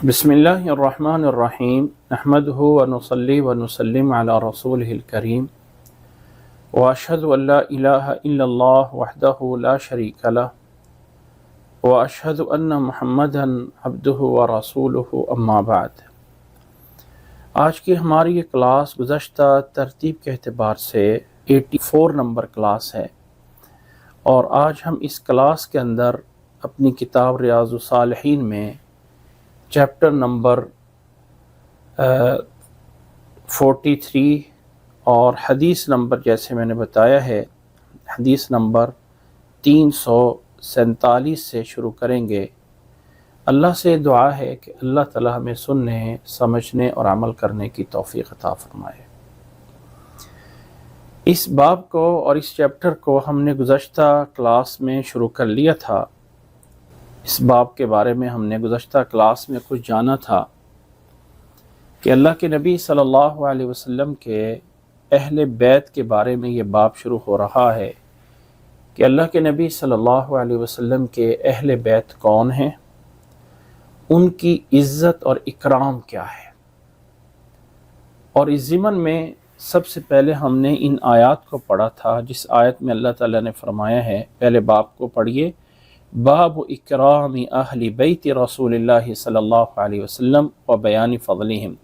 بسم اللہ الرحمن الرحیم نحمدہ ونصلی ونسلم علی رسولہ الکریم واشہد ان لا الہ الا اللہ وحدہ لا شریک لہ واشہد ان محمدا عبدہ ورسولہ اما بعد۔ آج کی ہماری یہ کلاس گزشتہ ترتیب کے اعتبار سے 84 نمبر کلاس ہے، اور آج ہم اس کلاس کے اندر اپنی کتاب ریاض الصالحین میں چیپٹر نمبر 43 اور حدیث نمبر، جیسے میں نے بتایا ہے، حدیث نمبر 347 سے شروع کریں گے۔ اللہ سے دعا ہے کہ اللہ تعالی ہمیں سننے، سمجھنے اور عمل کرنے کی توفیق عطا فرمائے۔ اس باب کو اور اس چیپٹر کو ہم نے گزشتہ کلاس میں شروع کر لیا تھا۔ اس باب کے بارے میں ہم نے گزشتہ کلاس میں کچھ جانا تھا کہ اللہ کے نبی صلی اللہ علیہ وسلم کے اہل بیت کے بارے میں یہ باب شروع ہو رہا ہے کہ اللہ کے نبی صلی اللہ علیہ وسلم کے اہل بیت کون ہیں، ان کی عزت اور اکرام کیا ہے۔ اور اس ضمن میں سب سے پہلے ہم نے ان آیات کو پڑھا تھا، جس آیت میں اللہ تعالیٰ نے فرمایا ہے، پہلے باب کو پڑھیے، باب اکرام اہل بیت رسول اللہ صلی اللہ علیہ وسلم و بیان فضلہم۔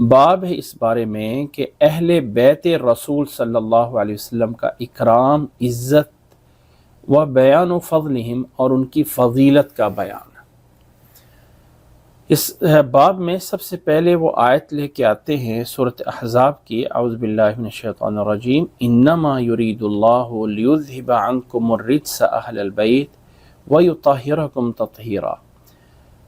باب ہے اس بارے میں کہ اہل بیت رسول صلی اللہ علیہ وسلم کا اکرام، عزت و بیان فضلہم، اور ان کی فضیلت کا بیان۔ اس باب میں سب سے پہلے وہ آیت لے کے آتے ہیں سورۃ احزاب کی، اعوذ باللہ من الشیطان الرجیم، انما یرید اللہ لیذھب عنکم الرجس اہل البیت ویطہرکم تطہیرا۔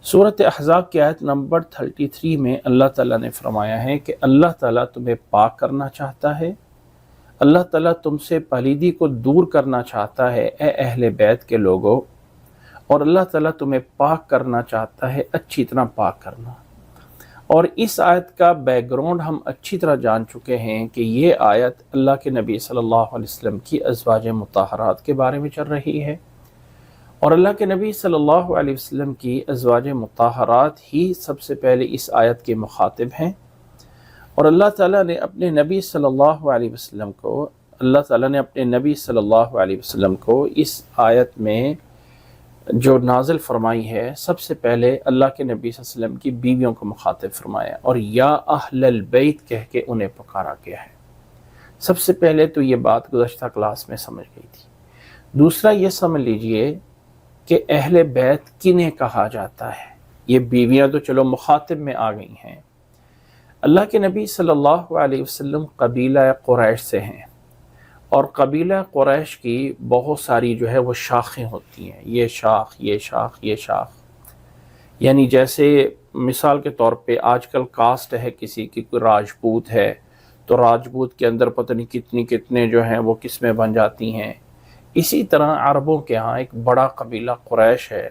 سورۃ احزاب کی آیت نمبر 33 میں اللہ تعالیٰ نے فرمایا ہے کہ اللہ تعالیٰ تمہیں پاک کرنا چاہتا ہے، اللہ تعالیٰ تم سے پلیدی کو دور کرنا چاہتا ہے اے اہل بیت کے لوگوں، اور اللہ تعالیٰ تمہیں پاک کرنا چاہتا ہے، اچھی طرح پاک کرنا۔ اور اس آیت کا بیک گراؤنڈ ہم اچھی طرح جان چکے ہیں کہ یہ آیت اللہ کے نبی صلی اللہ علیہ وسلم کی ازواج مطہرات کے بارے میں چل رہی ہے، اور اللہ کے نبی صلی اللہ علیہ وسلم کی ازواج مطہرات ہی سب سے پہلے اس آیت کے مخاطب ہیں۔ اور اللہ تعالیٰ نے اپنے نبی صلی اللہ علیہ وسلم کو اس آیت میں جو نازل فرمائی ہے، سب سے پہلے اللہ کے نبی صلی اللہ علیہ وسلم کی بیویوں کو مخاطب فرمایا، اور یا اہل البیت کہہ کے انہیں پکارا گیا ہے۔ سب سے پہلے تو یہ بات گزشتہ کلاس میں سمجھ گئی تھی۔ دوسرا یہ سمجھ لیجئے کہ اہل بیت کنہیں کہا جاتا ہے۔ یہ بیویاں تو چلو مخاطب میں آ گئی ہیں۔ اللہ کے نبی صلی اللہ علیہ وسلم قبیلہ قریش سے ہیں، اور قبیلہ قریش کی بہت ساری جو ہے وہ شاخیں ہوتی ہیں، یہ شاخ، یہ شاخ، یہ شاخ۔ یعنی جیسے مثال کے طور پہ آج کل کاسٹ ہے کسی کی، کوئی راجپوت ہے تو راجپوت کے اندر پتہ نہیں کتنے جو ہیں وہ قسمیں بن جاتی ہیں۔ اسی طرح عربوں کے ہاں ایک بڑا قبیلہ قریش ہے،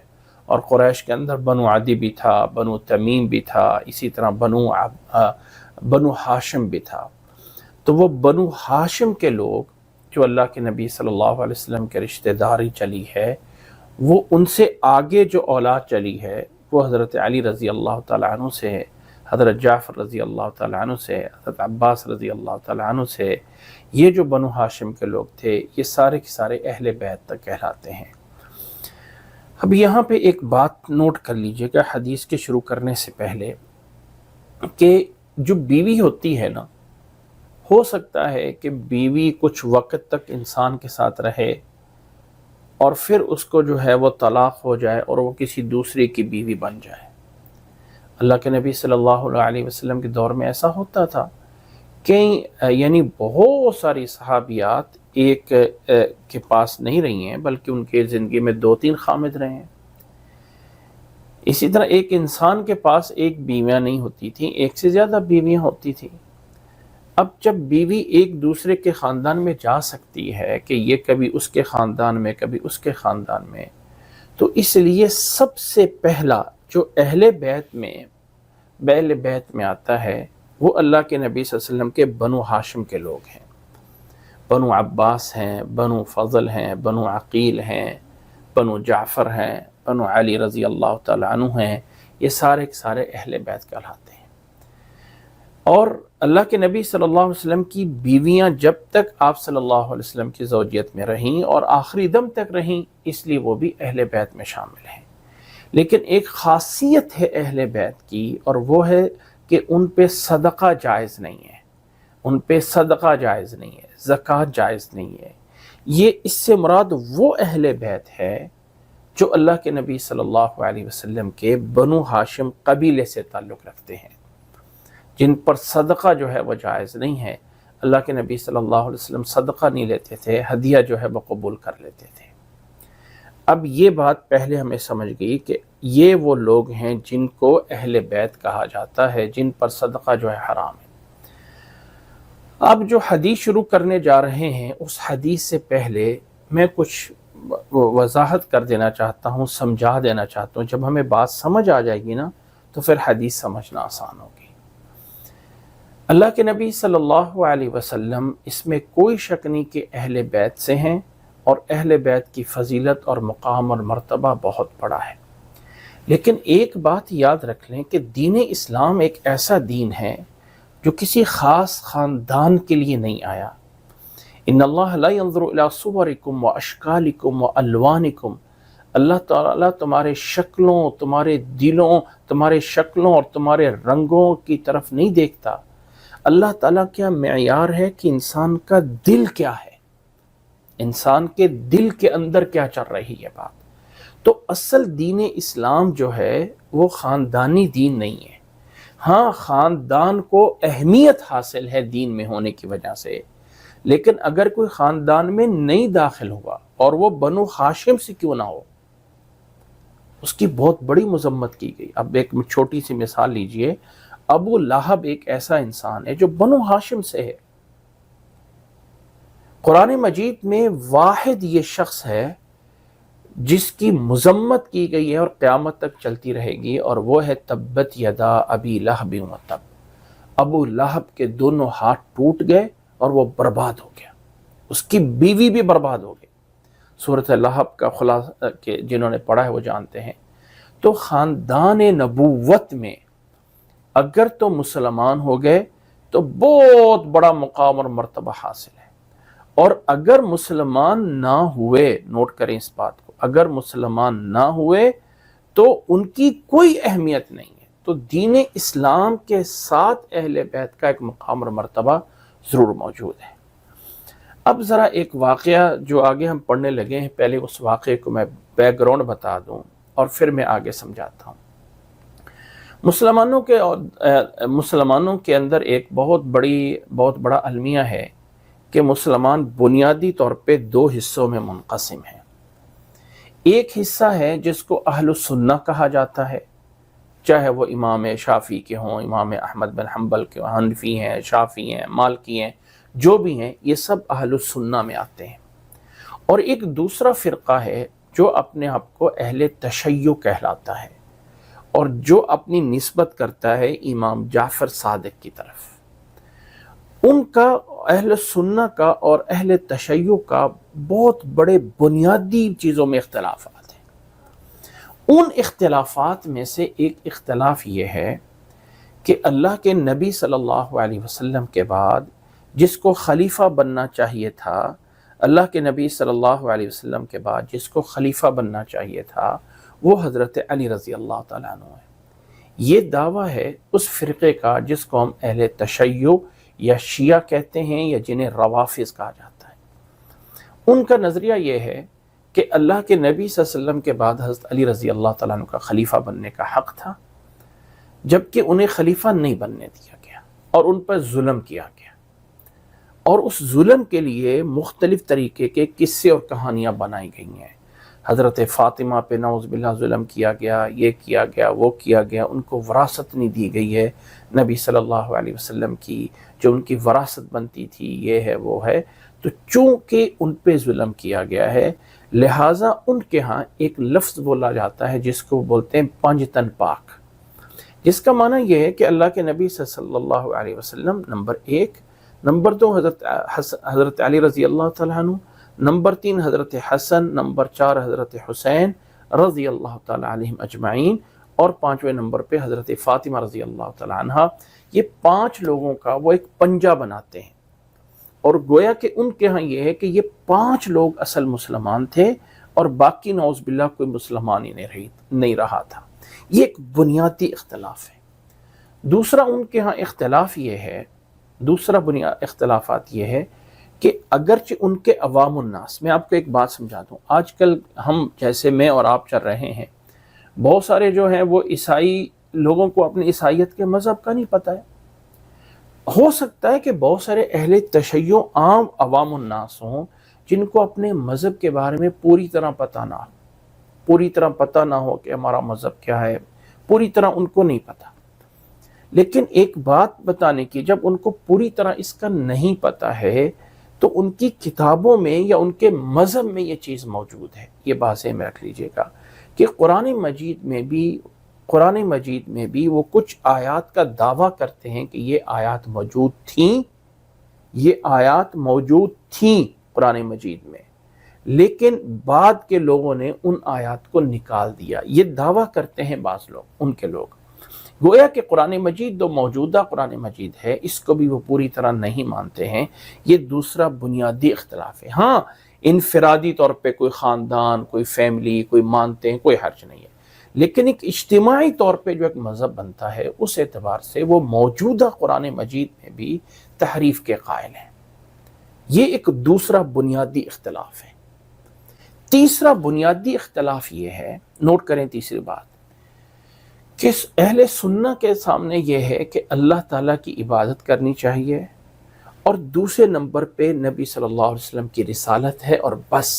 اور قریش کے اندر بنو عدی بھی تھا، بنو تمیم بھی تھا، اسی طرح بنو ہاشم بھی تھا۔ تو وہ بنو ہاشم کے لوگ جو اللہ کے نبی صلی اللہ علیہ وسلم کے رشتہ داری چلی ہے، وہ ان سے آگے جو اولاد چلی ہے وہ حضرت علی رضی اللہ تعالیٰ عنہ سے، حضرت جعفر رضی اللہ تعالیٰ عنہ سے، حضرت عباس رضی اللہ تعالیٰ عنہ سے، یہ جو بنو ہاشم کے لوگ تھے، یہ سارے کے سارے اہل بیت تک کہلاتے ہیں۔ اب یہاں پہ ایک بات نوٹ کر لیجئے گا حدیث کے شروع کرنے سے پہلے، کہ جو بیوی ہوتی ہے نا، ہو سکتا ہے کہ بیوی کچھ وقت تک انسان کے ساتھ رہے اور پھر اس کو جو ہے وہ طلاق ہو جائے اور وہ کسی دوسرے کی بیوی بن جائے۔ اللہ کے نبی صلی اللہ علیہ وسلم کے دور میں ایسا ہوتا تھا، یعنی بہت ساری صحابیات ایک کے پاس نہیں رہی ہیں، بلکہ ان کے زندگی میں 2-3 خامد رہے ہیں۔ اسی طرح ایک انسان کے پاس ایک بیویاں نہیں ہوتی تھیں، ایک سے زیادہ بیویاں ہوتی تھیں۔ اب جب بیوی ایک دوسرے کے خاندان میں جا سکتی ہے کہ یہ کبھی اس کے خاندان میں، کبھی اس کے خاندان میں، تو اس لیے سب سے پہلا جو اہل بیت میں آتا ہے وہ اللہ کے نبی صلی اللہ علیہ وسلم کے بنو ہاشم کے لوگ ہیں۔ بنو عباس ہیں، بنو فضل ہیں، بنو عقیل ہیں، بنو جعفر ہیں، بنو علی رضی اللہ تعالیٰ عنہ ہیں۔ یہ سارے کے سارے اہل بیت کہلاتے ہیں۔ اور اللہ کے نبی صلی اللہ علیہ وسلم کی بیویاں جب تک آپ صلی اللہ علیہ وسلم کی زوجیت میں رہیں اور آخری دم تک رہیں، اس لیے وہ بھی اہل بیت میں شامل ہیں۔ لیکن ایک خاصیت ہے اہل بیت کی، اور وہ ہے کہ ان پہ صدقہ جائز نہیں ہے، ان پہ صدقہ جائز نہیں ہے، زکوٰۃ جائز نہیں ہے۔ یہ اس سے مراد وہ اہل بیت ہے جو اللہ کے نبی صلی اللہ علیہ وسلم کے بنو ہاشم قبیلے سے تعلق رکھتے ہیں، جن پر صدقہ جو ہے وہ جائز نہیں ہے۔ اللہ کے نبی صلی اللہ علیہ وسلم صدقہ نہیں لیتے تھے، ہدیہ جو ہے وہ قبول کر لیتے تھے۔ اب یہ بات پہلے ہمیں سمجھ گئی کہ یہ وہ لوگ ہیں جن کو اہل بیت کہا جاتا ہے، جن پر صدقہ جو ہے حرام ہے۔ اب جو حدیث شروع کرنے جا رہے ہیں، اس حدیث سے پہلے میں کچھ وضاحت کر دینا چاہتا ہوں، سمجھا دینا چاہتا ہوں۔ جب ہمیں بات سمجھ آ جائے گی نا تو پھر حدیث سمجھنا آسان ہوگی۔ اللہ کے نبی صلی اللہ علیہ وسلم، اس میں کوئی شک نہیں کہ اہل بیت سے ہیں، اور اہل بیت کی فضیلت اور مقام اور مرتبہ بہت بڑا ہے۔ لیکن ایک بات یاد رکھ لیں کہ دین اسلام ایک ایسا دین ہے جو کسی خاص خاندان کے لیے نہیں آیا۔ ان اللہ لا ينظر الى صورکم واشکالکم والوانکم، اللہ تعالیٰ تمہارے شکلوں، تمہارے دلوں، تمہارے شکلوں اور تمہارے رنگوں کی طرف نہیں دیکھتا۔ اللہ تعالیٰ کیا معیار ہے کہ انسان کا دل کیا ہے، انسان کے دل کے اندر کیا چل رہی ہے بات۔ تو اصل دین اسلام جو ہے وہ خاندانی دین نہیں ہے۔ ہاں، خاندان کو اہمیت حاصل ہے دین میں ہونے کی وجہ سے، لیکن اگر کوئی خاندان میں نہیں داخل ہوا، اور وہ بنو ہاشم سے کیوں نہ ہو، اس کی بہت بڑی مذمت کی گئی۔ اب ایک چھوٹی سی مثال لیجئے، ابو لہب ایک ایسا انسان ہے جو بنو ہاشم سے ہے۔ قرآن مجید میں واحد یہ شخص ہے جس کی مذمت کی گئی ہے اور قیامت تک چلتی رہے گی، اور وہ ہے تبت یدا ابی لہب وتب۔ ابو لہب کے دونوں ہاتھ ٹوٹ گئے اور وہ برباد ہو گیا، اس کی بیوی بھی برباد ہو گئی۔ سورۃ لہب کا خلاصہ کہ جنہوں نے پڑھا ہے وہ جانتے ہیں۔ تو خاندان نبوت میں اگر تو مسلمان ہو گئے تو بہت بڑا مقام اور مرتبہ حاصل ہے، اور اگر مسلمان نہ ہوئے، نوٹ کریں اس بات کو، اگر مسلمان نہ ہوئے تو ان کی کوئی اہمیت نہیں ہے۔ تو دین اسلام کے ساتھ اہل بیت کا ایک مقام اور مرتبہ ضرور موجود ہے۔ اب ذرا ایک واقعہ جو آگے ہم پڑھنے لگے ہیں، پہلے اس واقعے کو میں بیک گراؤنڈ بتا دوں اور پھر میں آگے سمجھاتا ہوں۔ مسلمانوں کے اندر ایک بہت بڑا المیہ ہے کہ مسلمان بنیادی طور پہ دو حصوں میں منقسم ہیں۔ ایک حصہ ہے جس کو اہل السنہ کہا جاتا ہے، چاہے وہ امام شافعی کے ہوں، امام احمد بن حنبل کے، حنفی ہیں، شافعی ہیں، مالکی ہیں، جو بھی ہیں، یہ سب اہل السنہ میں آتے ہیں۔ اور ایک دوسرا فرقہ ہے جو اپنے آپ کو اہل تشیع کہلاتا ہے، اور جو اپنی نسبت کرتا ہے امام جعفر صادق کی طرف۔ ان کا، اہل سنہ کا اور اہل تشیع کا بہت بڑے بنیادی چیزوں میں اختلافات ہیں۔ ان اختلافات میں سے ایک اختلاف یہ ہے کہ اللہ کے نبی صلی اللہ علیہ وسلم کے بعد جس کو خلیفہ بننا چاہیے تھا، اللہ کے نبی صلی اللہ علیہ وسلم کے بعد جس کو خلیفہ بننا چاہیے تھا، وہ حضرت علی رضی اللہ تعالیٰ عنہ ہے۔ یہ دعویٰ ہے اس فرقے کا جس کو ہم اہل تشیع یا شیعہ کہتے ہیں، یا جنہیں روافض کہا جاتا ہے۔ ان کا نظریہ یہ ہے کہ اللہ کے نبی صلی اللہ علیہ وسلم کے بعد حضرت علی رضی اللہ تعالیٰ عنہ کا خلیفہ بننے کا حق تھا، جبکہ انہیں خلیفہ نہیں بننے دیا گیا اور ان پر ظلم کیا گیا، اور اس ظلم کے لیے مختلف طریقے کے قصے اور کہانیاں بنائی گئی ہیں۔ حضرت فاطمہ پہ نعوذ باللہ ظلم کیا گیا، یہ کیا گیا، وہ کیا گیا، ان کو وراثت نہیں دی گئی ہے نبی صلی اللہ علیہ وسلم کی، جو ان کی وراثت بنتی تھی، یہ ہے وہ ہے۔ تو چونکہ ان پہ ظلم کیا گیا ہے، لہٰذا ان کے ہاں ایک لفظ بولا جاتا ہے جس کو بولتے ہیں پنج تن پاک، جس کا معنی یہ ہے کہ اللہ کے نبی صلی اللہ علیہ وسلم نمبر ایک، نمبر دو حضرت علی رضی اللہ تعالیٰ عنہ، نمبر تین حضرت حسن، نمبر چار حضرت حسین رضی اللہ تعالیٰ عنہم اجمعین، اور 5ویں نمبر پہ حضرت فاطمہ رضی اللہ تعالیٰ عنہ. یہ 5 لوگوں کا وہ ایک پنجہ بناتے ہیں، اور گویا کہ ان کے ہاں یہ ہے کہ یہ 5 لوگ اصل مسلمان تھے اور باقی نعوذ باللہ کوئی مسلمان ہی نہیں رہا تھا. یہ ایک بنیادی اختلاف ہے. دوسرا ان کے ہاں اختلاف یہ ہے، دوسرا اختلافات یہ ہے کہ اگرچہ ان کے عوام الناس، میں آپ کو ایک بات سمجھا دوں، آج کل ہم جیسے میں اور آپ چل رہے ہیں، بہت سارے جو ہیں وہ عیسائی لوگوں کو اپنی عیسائیت کے مذہب کا نہیں پتہ ہے. ہو سکتا ہے کہ بہت سارے اہل تشیع عام عوام الناس ہوں جن کو اپنے مذہب کے بارے میں پوری طرح پتہ نہ ہو کہ ہمارا مذہب کیا ہے، پوری طرح ان کو نہیں پتہ. لیکن ایک بات بتانے کی، جب ان کو پوری طرح اس کا نہیں پتہ ہے تو ان کی کتابوں میں یا ان کے مذہب میں یہ چیز موجود ہے. یہ بات ذہن میں رکھ لیجئے گا کہ قرآن مجید میں بھی وہ کچھ آیات کا دعویٰ کرتے ہیں کہ یہ آیات موجود تھیں قرآن مجید میں، لیکن بعد کے لوگوں نے ان آیات کو نکال دیا. یہ دعویٰ کرتے ہیں بعض لوگ، ان کے لوگ، گویا کہ قرآن مجید جو موجودہ قرآن مجید ہے اس کو بھی وہ پوری طرح نہیں مانتے ہیں. یہ دوسرا بنیادی اختلاف ہے. ہاں انفرادی طور پہ کوئی خاندان، کوئی فیملی، کوئی مانتے ہیں، کوئی حرج نہیں ہے، لیکن ایک اجتماعی طور پہ جو ایک مذہب بنتا ہے اس اعتبار سے وہ موجودہ قرآن مجید میں بھی تحریف کے قائل ہیں. یہ ایک دوسرا بنیادی اختلاف ہے. تیسرا بنیادی اختلاف یہ ہے، نوٹ کریں تیسری بات، کہ اہل سنہ کے سامنے یہ ہے کہ اللہ تعالیٰ کی عبادت کرنی چاہیے، اور دوسرے نمبر پہ نبی صلی اللہ علیہ وسلم کی رسالت ہے، اور بس.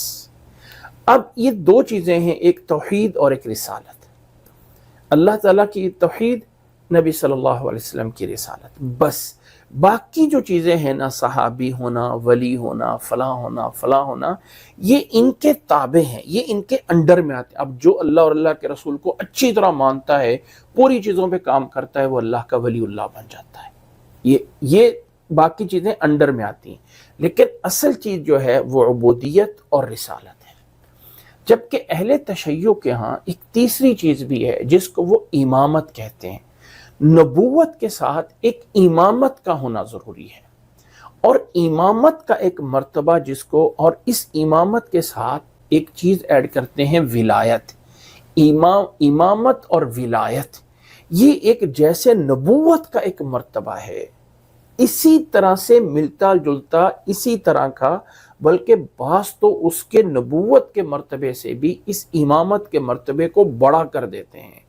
اب یہ 2 چیزیں ہیں، ایک توحید اور ایک رسالت. اللہ تعالیٰ کی توحید، نبی صلی اللہ علیہ وسلم کی رسالت، بس. باقی جو چیزیں ہیں نا، صحابی ہونا، ولی ہونا، فلاں ہونا، یہ ان کے تابع ہیں، یہ ان کے انڈر میں آتے ہیں. اب جو اللہ اور اللہ کے رسول کو اچھی طرح مانتا ہے، پوری چیزوں پہ کام کرتا ہے، وہ اللہ کا ولی اللہ بن جاتا ہے. یہ باقی چیزیں انڈر میں آتی ہیں، لیکن اصل چیز جو ہے وہ عبودیت اور رسالت ہے. جبکہ اہل تشیع کے ہاں ایک تیسری چیز بھی ہے جس کو وہ امامت کہتے ہیں. نبوت کے ساتھ ایک امامت کا ہونا ضروری ہے، اور امامت کا ایک مرتبہ جس کو، اور اس امامت کے ساتھ ایک چیز ایڈ کرتے ہیں، ولایت. امامت اور ولایت یہ ایک جیسے نبوت کا ایک مرتبہ ہے، اسی طرح سے ملتا جلتا، اسی طرح کا، بلکہ بعض تو اس کے نبوت کے مرتبے سے بھی اس امامت کے مرتبے کو بڑا کر دیتے ہیں،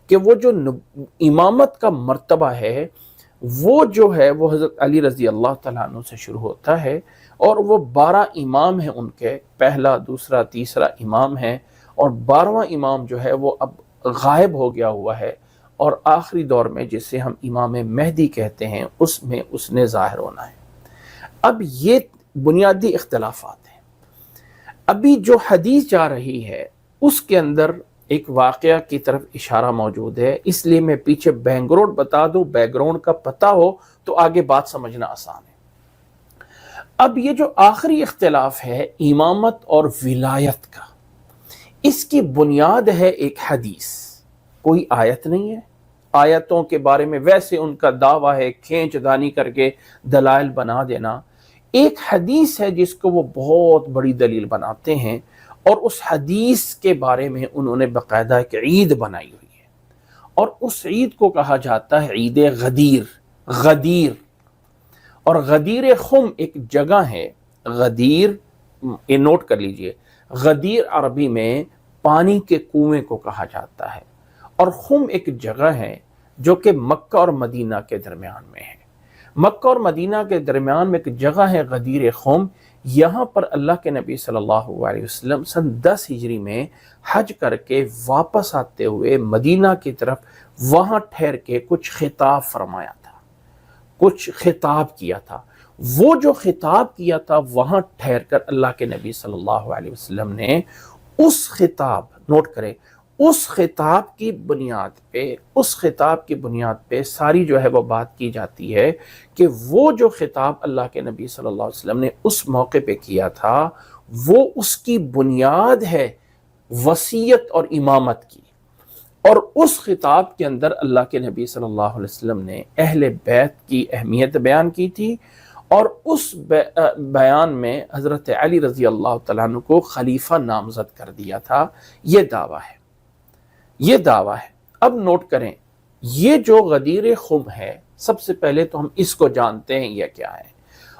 کہ وہ جو امامت کا مرتبہ ہے وہ جو ہے وہ حضرت علی رضی اللہ تعالیٰ عنہ سے شروع ہوتا ہے، اور وہ 12 امام ہیں ان کے، پہلا، دوسرا، تیسرا امام ہیں، اور 12واں امام جو ہے وہ اب غائب ہو گیا ہوا ہے، اور آخری دور میں جسے ہم امام مہدی کہتے ہیں اس میں اس نے ظاہر ہونا ہے. اب یہ بنیادی اختلافات ہیں. ابھی جو حدیث جا رہی ہے اس کے اندر ایک واقعہ کی طرف اشارہ موجود ہے، اس لیے میں پیچھے بیک گراؤنڈ بتا دوں، بیک گراؤنڈ کا پتہ ہو تو آگے بات سمجھنا آسان ہے. اب یہ جو آخری اختلاف ہے امامت اور ولایت کا، اس کی بنیاد ہے ایک حدیث، کوئی آیت نہیں ہے. آیتوں کے بارے میں ویسے ان کا دعویٰ ہے کھینچ دانی کر کے دلائل بنا دینا. ایک حدیث ہے جس کو وہ بہت بڑی دلیل بناتے ہیں، اور اس حدیث کے بارے میں انہوں نے باقاعدہ ایک عید بنائی ہوئی ہے، اور اس عید کو کہا جاتا ہے عید غدیر. اور غدیر خم ایک جگہ ہے، غدیر، یہ نوٹ کر لیجئے، غدیر عربی میں پانی کے کنویں کو کہا جاتا ہے، اور خم ایک جگہ ہے جو کہ مکہ اور مدینہ کے درمیان میں ہے. مکہ اور مدینہ کے درمیان میں ایک جگہ ہے غدیر خم. یہاں پر اللہ کے نبی صلی اللہ علیہ وسلم سن 10 ہجری میں حج کر کے واپس آتے ہوئے مدینہ کی طرف وہاں ٹھہر کے کچھ خطاب فرمایا تھا، کچھ خطاب کیا تھا. وہ جو خطاب کیا تھا وہاں ٹھہر کر اللہ کے نبی صلی اللہ علیہ وسلم نے اس خطاب، نوٹ کریں، اس خطاب کی بنیاد پہ ساری جو ہے وہ بات کی جاتی ہے کہ وہ جو خطاب اللہ کے نبی صلی اللہ علیہ وسلم نے اس موقع پہ کیا تھا وہ اس کی بنیاد ہے وصیت اور امامت کی. اور اس خطاب کے اندر اللہ کے نبی صلی اللہ علیہ وسلم نے اہل بیت کی اہمیت بیان کی تھی، اور اس بیان میں حضرت علی رضی اللہ تعالیٰ عنہ کو خلیفہ نامزد کر دیا تھا۔ یہ دعویٰ ہے، یہ دعویٰ ہے۔ اب نوٹ کریں، یہ جو غدیر خم ہے، سب سے پہلے تو ہم اس کو جانتے ہیں یہ کیا ہے،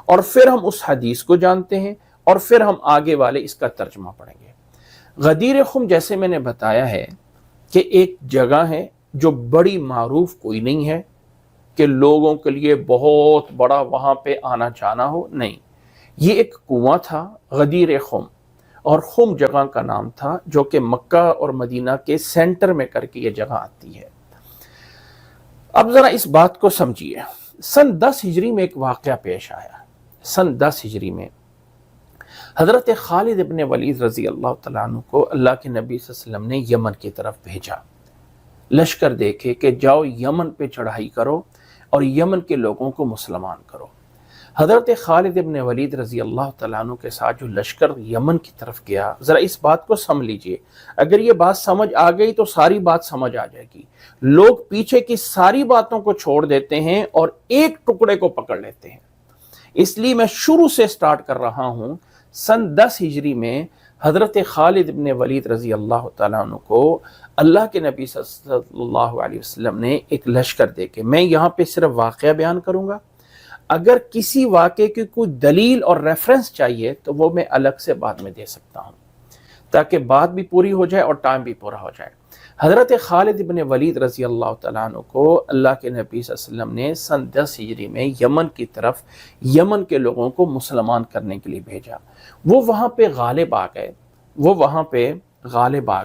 اور پھر ہم اس حدیث کو جانتے ہیں، اور پھر ہم آگے والے اس کا ترجمہ پڑھیں گے۔ غدیر خم جیسے میں نے بتایا ہے کہ ایک جگہ ہے جو بڑی معروف کوئی نہیں ہے کہ لوگوں کے لیے بہت بڑا وہاں پہ آنا جانا ہو، نہیں، یہ ایک کنواں تھا غدیر خم، اور خم جگہ کا نام تھا جو کہ مکہ اور مدینہ کے سینٹر میں کر کے یہ جگہ آتی ہے۔ اب ذرا اس بات کو سمجھیے، سن 10 ہجری میں ایک واقعہ پیش آیا۔ سن 10 ہجری میں حضرت خالد ابن ولید رضی اللہ تعالیٰ عنہ کو اللہ کے نبی صلی اللہ علیہ وسلم نے یمن کی طرف بھیجا، لشکر دیکھے کہ جاؤ یمن پہ چڑھائی کرو اور یمن کے لوگوں کو مسلمان کرو۔ حضرت خالد ابن ولید رضی اللہ تعالیٰ عنہ کے ساتھ جو لشکر یمن کی طرف گیا، ذرا اس بات کو سمجھ لیجئے، اگر یہ بات سمجھ آ گئی تو ساری بات سمجھ آ جائے گی۔ لوگ پیچھے کی ساری باتوں کو چھوڑ دیتے ہیں اور ایک ٹکڑے کو پکڑ لیتے ہیں، اس لیے میں شروع سے سٹارٹ کر رہا ہوں۔ سن 10 ہجری میں حضرت خالد ابن ولید رضی اللہ تعالیٰ عنہ کو اللہ کے نبی صلی اللہ علیہ وسلم نے ایک لشکر دے کے، میں یہاں پہ صرف واقعہ بیان کروں گا، اگر کسی واقعے کی کوئی دلیل اور ریفرنس چاہیے تو وہ میں الگ سے بعد میں دے سکتا ہوں تاکہ بات بھی پوری ہو جائے اور ٹائم بھی پورا ہو جائے۔ حضرت خالد ابن ولید رضی اللہ تعالیٰ عنہ کو اللہ کے نبی صلی اللہ علیہ وسلم نے سن 10 ہجری میں یمن کی طرف یمن کے لوگوں کو مسلمان کرنے کے لیے بھیجا۔ وہ وہاں پہ غالب آ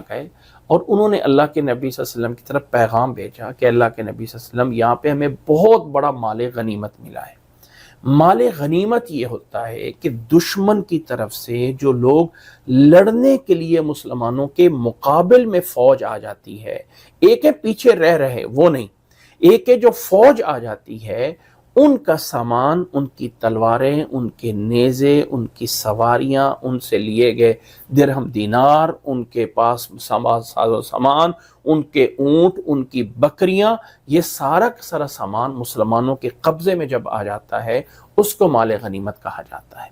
گئے اور انہوں نے اللہ کے نبی صلی اللہ علیہ وسلم کی طرف پیغام بھیجا کہ اللہ کے نبی صلی اللہ علیہ وسلم یہاں پہ ہمیں بہت بڑا مال غنیمت ملا ہے۔ مال غنیمت یہ ہوتا ہے کہ دشمن کی طرف سے جو لوگ لڑنے کے لیے مسلمانوں کے مقابل میں فوج آ جاتی ہے، ایک ہے پیچھے رہ رہے وہ نہیں، ایک ہے جو فوج آ جاتی ہے، ان کا سامان، ان کی تلواریں، ان کے نیزے، ان کی سواریاں، ان سے لیے گئے درہم دینار، ان کے پاس ساز و سامان، ان کے اونٹ، ان کی بکریاں، یہ سارا کا سارا سامان مسلمانوں کے قبضے میں جب آ جاتا ہے اس کو مال غنیمت کہا جاتا ہے۔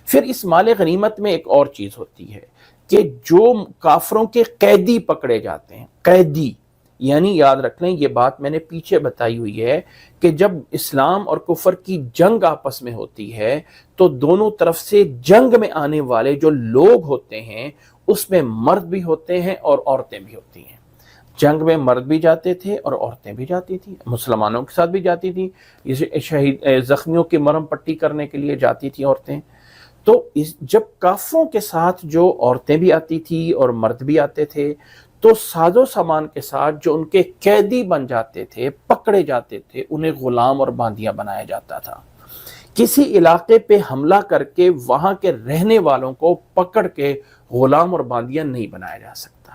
پھر اس مال غنیمت میں ایک اور چیز ہوتی ہے کہ جو کافروں کے قیدی پکڑے جاتے ہیں، قیدی یعنی یاد رکھ لیں یہ بات میں نے پیچھے بتائی ہوئی ہے کہ جب اسلام اور کفر کی جنگ آپس میں ہوتی ہے تو دونوں طرف سے جنگ میں آنے والے جو لوگ ہوتے ہیں اس میں مرد بھی ہوتے ہیں اور عورتیں بھی ہوتی ہیں۔ جنگ میں مرد بھی جاتے تھے اور عورتیں بھی جاتی تھیں، مسلمانوں کے ساتھ بھی جاتی تھیں، شہید زخمیوں کی مرہم پٹی کرنے کے لیے جاتی تھیں عورتیں۔ تو جب کافروں کے ساتھ جو عورتیں بھی آتی تھی اور مرد بھی آتے تھے تو ساز و سامان کے ساتھ جو ان کے قیدی بن جاتے تھے، پکڑے جاتے تھے، انہیں غلام اور باندیاں بنایا جاتا تھا۔ کسی علاقے پہ حملہ کر کے وہاں کے رہنے والوں کو پکڑ کے غلام اور باندیاں نہیں بنایا جا سکتا،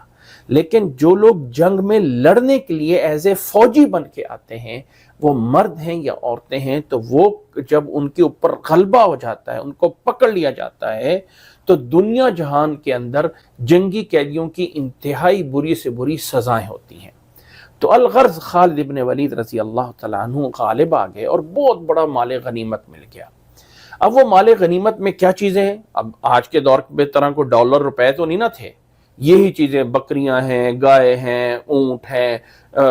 لیکن جو لوگ جنگ میں لڑنے کے لیے ایز اے فوجی بن کے آتے ہیں، وہ مرد ہیں یا عورتیں ہیں، تو وہ جب ان کے اوپر غلبہ ہو جاتا ہے، ان کو پکڑ لیا جاتا ہے، تو دنیا جہان کے اندر جنگی قیدیوں کی انتہائی بری سے بری سزائیں ہوتی ہیں۔ تو الغرض خالد ابن ولید رضی اللہ تعالیٰ عنہ غالب آ گئے اور بہت بڑا مال غنیمت مل گیا۔ اب وہ مال غنیمت میں کیا چیزیں ہیں؟ اب آج کے دور بے طرح کو ڈالر روپے تو نہیں نہ تھے، یہی چیزیں بکریاں ہیں، گائے ہیں، اونٹ ہیں،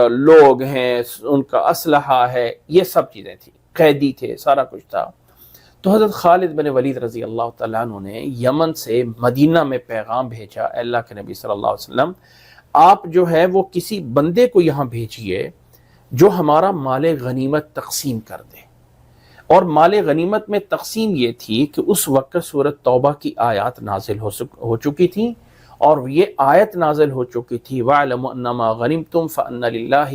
لوگ ہیں، ان کا اسلحہ ہے، یہ سب چیزیں تھیں، قیدی تھے، سارا کچھ تھا۔ تو حضرت خالد بن ولید رضی اللہ تعالیٰ عنہ نے یمن سے مدینہ میں پیغام بھیجا، اے اللہ کے نبی صلی اللہ علیہ وسلم آپ جو ہے وہ کسی بندے کو یہاں بھیجئے جو ہمارا مال غنیمت تقسیم کر دے۔ اور مال غنیمت میں تقسیم یہ تھی کہ اس وقت سورۃ توبہ کی آیات نازل ہو چکی تھیں، اور یہ آیت نازل ہو چکی تھی وَاعْلَمُوا أَنَّمَا غَنِمْتُمْ فَأَنَّ لِلَّهِ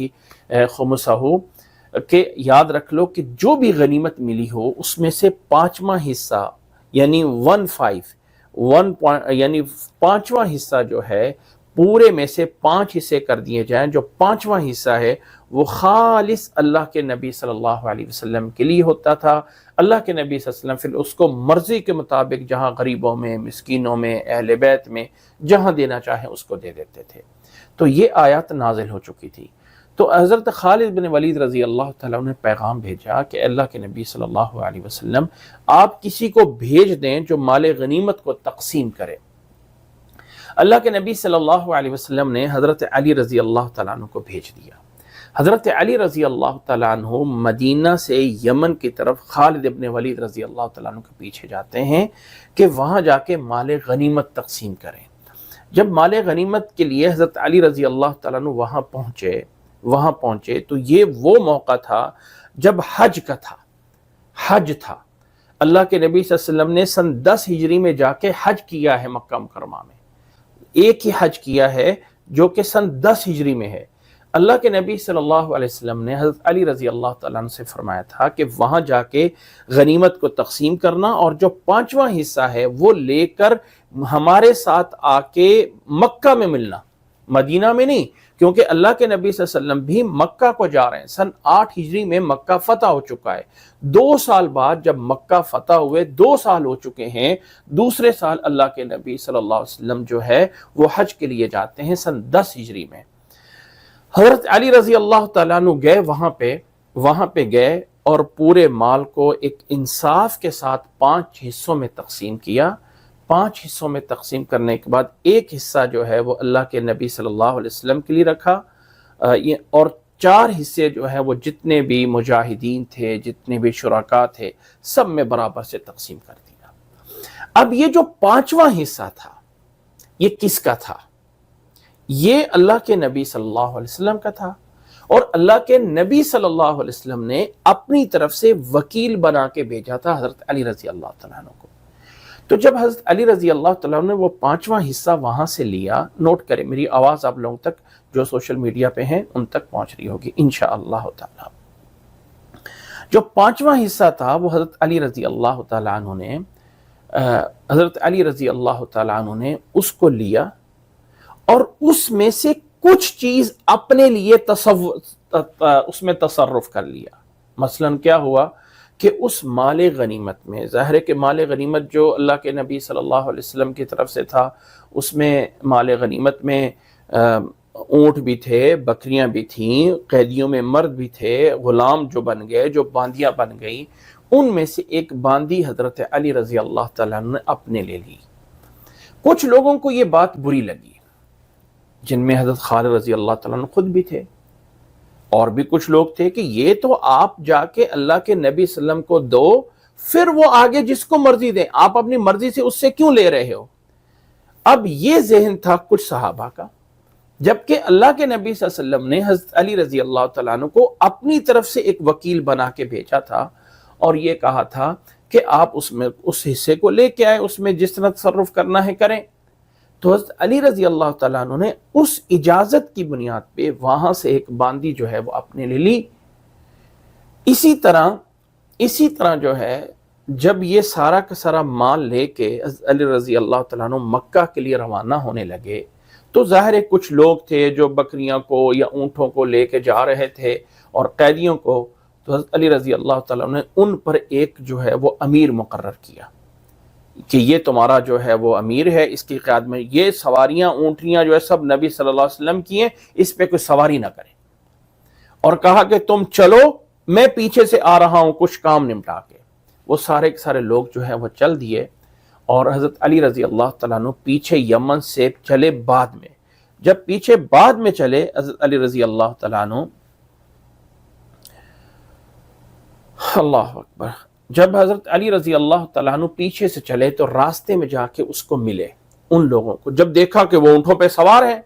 خُمُسَهُ، کہ یاد رکھ لو کہ جو بھی غنیمت ملی ہو اس میں سے 5واں حصہ یعنی 5واں حصہ جو ہے پورے میں سے 5 حصے کر دیے جائیں، جو 5واں حصہ ہے وہ خالص اللہ کے نبی صلی اللہ علیہ وسلم کے لیے ہوتا تھا۔ اللہ کے نبی صلی اللہ علیہ وسلم پھر اس کو مرضی کے مطابق جہاں غریبوں میں، مسکینوں میں، اہل بیت میں جہاں دینا چاہیں اس کو دے دیتے تھے۔ تو یہ آیات نازل ہو چکی تھی۔ تو حضرت خالد بن ولید رضی اللہ تعالیٰ نے پیغام بھیجا کہ اللہ کے نبی صلی اللہ علیہ وسلم آپ کسی کو بھیج دیں جو مال غنیمت کو تقسیم کرے۔ اللہ کے نبی صلی اللہ علیہ وسلم نے حضرت علی رضی اللہ تعالیٰ عنہ کو بھیج دیا۔ حضرت علی رضی اللہ تعالیٰ عنہ مدینہ سے یمن کی طرف خالد بن ولید رضی اللہ تعالیٰ عنہ کے پیچھے جاتے ہیں کہ وہاں جا کے مال غنیمت تقسیم کریں۔ جب مال غنیمت کے لیے حضرت علی رضی اللہ تعالیٰ عنہ وہاں پہنچے تو یہ وہ موقع تھا جب حج تھا۔ اللہ کے نبی صلی اللہ علیہ وسلم نے سن 10 ہجری میں جا کے حج کیا ہے مکہ مکرمہ میں، ایک ہی حج کیا ہے جو کہ سن 10 ہجری میں ہے۔ اللہ کے نبی صلی اللہ علیہ وسلم نے حضرت علی رضی اللہ تعالیٰ عنہ سے فرمایا تھا کہ وہاں جا کے غنیمت کو تقسیم کرنا اور جو 5واں حصہ ہے وہ لے کر ہمارے ساتھ آ کے مکہ میں ملنا، مدینہ میں نہیں، کیونکہ اللہ کے نبی صلی اللہ علیہ وسلم بھی مکہ کو جا رہے ہیں۔ سن 8 ہجری میں مکہ فتح ہو چکا ہے، 2 سال بعد جب مکہ فتح ہوئے 2 سال ہو چکے ہیں، دوسرے سال اللہ کے نبی صلی اللہ علیہ وسلم جو ہے وہ حج کے لیے جاتے ہیں سن 10 ہجری میں۔ حضرت علی رضی اللہ تعالیٰ عنہ گئے وہاں پہ گئے اور پورے مال کو ایک انصاف کے ساتھ 5 حصوں میں تقسیم کیا۔ 5 حصوں میں تقسیم کرنے کے بعد ایک حصہ جو ہے وہ اللہ کے نبی صلی اللہ علیہ وسلم کے لیے رکھا، اور 4 حصے جو ہے وہ جتنے بھی مجاہدین تھے، جتنے بھی شرکاء تھے، سب میں برابر سے تقسیم کر دیا۔ اب یہ جو 5واں حصہ تھا یہ کس کا تھا؟ یہ اللہ کے نبی صلی اللہ علیہ وسلم کا تھا، اور اللہ کے نبی صلی اللہ علیہ وسلم نے اپنی طرف سے وکیل بنا کے بھیجا تھا حضرت علی رضی اللہ تعالیٰ عنہ کو۔ تو جب حضرت علی رضی اللہ تعالیٰ عنہ نے وہ 5واں حصہ وہاں سے لیا، نوٹ کریں میری آواز آپ لوگوں تک جو سوشل میڈیا پہ ہیں ان تک پہنچ رہی ہوگی انشاءاللہ تعالیٰ۔ جو 5واں حصہ تھا وہ حضرت علی رضی اللہ تعالیٰ عنہ نے اس کو لیا، اور اس میں سے کچھ چیز اپنے لیے اس میں تصرف کر لیا۔ مثلا کیا ہوا کہ اس مال غنیمت میں، ظاہر ہے کہ مال غنیمت جو اللہ کے نبی صلی اللہ علیہ وسلم کی طرف سے تھا، اس میں مال غنیمت میں اونٹ بھی تھے، بکریاں بھی تھیں، قیدیوں میں مرد بھی تھے، غلام جو بن گئے، جو باندیاں بن گئی، ان میں سے ایک باندی حضرت علی رضی اللہ تعالیٰ عنہ نے اپنے لے لی۔ کچھ لوگوں کو یہ بات بری لگی، جن میں حضرت خالد رضی اللہ تعالیٰ عنہ خود بھی تھے، اور بھی کچھ لوگ تھے کہ یہ تو آپ جا کے اللہ کے نبی صلی اللہ علیہ وسلم کو دو، پھر وہ آگے جس کو مرضی دیں، آپ اپنی مرضی سے اس سے کیوں لے رہے ہو؟ اب یہ ذہن تھا کچھ صحابہ کا، جبکہ اللہ کے نبی صلی اللہ علیہ وسلم نے حضرت علی رضی اللہ تعالیٰ عنہ کو اپنی طرف سے ایک وکیل بنا کے بھیجا تھا، اور یہ کہا تھا کہ آپ اس حصے کو لے کے آئے، اس میں جس طرح تصرف کرنا ہے کریں۔ تو حضرت علی رضی اللہ تعالیٰ عنہ نے اس اجازت کی بنیاد پہ وہاں سے ایک باندی جو ہے وہ اپنے لے لی۔ اسی طرح جو ہے جب یہ سارا کا سارا مال لے کے حضرت علی رضی اللہ تعالیٰ عنہ مکہ کے لیے روانہ ہونے لگے، تو ظاہر ہے کچھ لوگ تھے جو بکریاں کو یا اونٹوں کو لے کے جا رہے تھے اور قیدیوں کو، تو حضرت علی رضی اللہ تعالیٰ عنہ نے ان پر ایک جو ہے وہ امیر مقرر کیا کہ یہ تمہارا جو ہے وہ امیر ہے، اس کی قیادت میں یہ سواریاں اونٹیاں جو ہے سب نبی صلی اللہ علیہ وسلم کی ہیں، اس پہ کوئی سواری نہ کرے، اور کہا کہ تم چلو میں پیچھے سے آ رہا ہوں کچھ کام نمٹا کے۔ وہ سارے کے سارے لوگ جو ہے وہ چل دیے، اور حضرت علی رضی اللہ تعالیٰ عنہ پیچھے یمن سے چلے بعد میں۔ جب پیچھے بعد میں چلے حضرت علی رضی اللہ تعالیٰ عنہ، اللہ اکبر، جب حضرت علی رضی اللہ تعالیٰ عنہ پیچھے سے چلے تو راستے میں جا کے اس کو ملے، ان لوگوں کو جب دیکھا کہ وہ اونٹوں پہ سوار ہیں،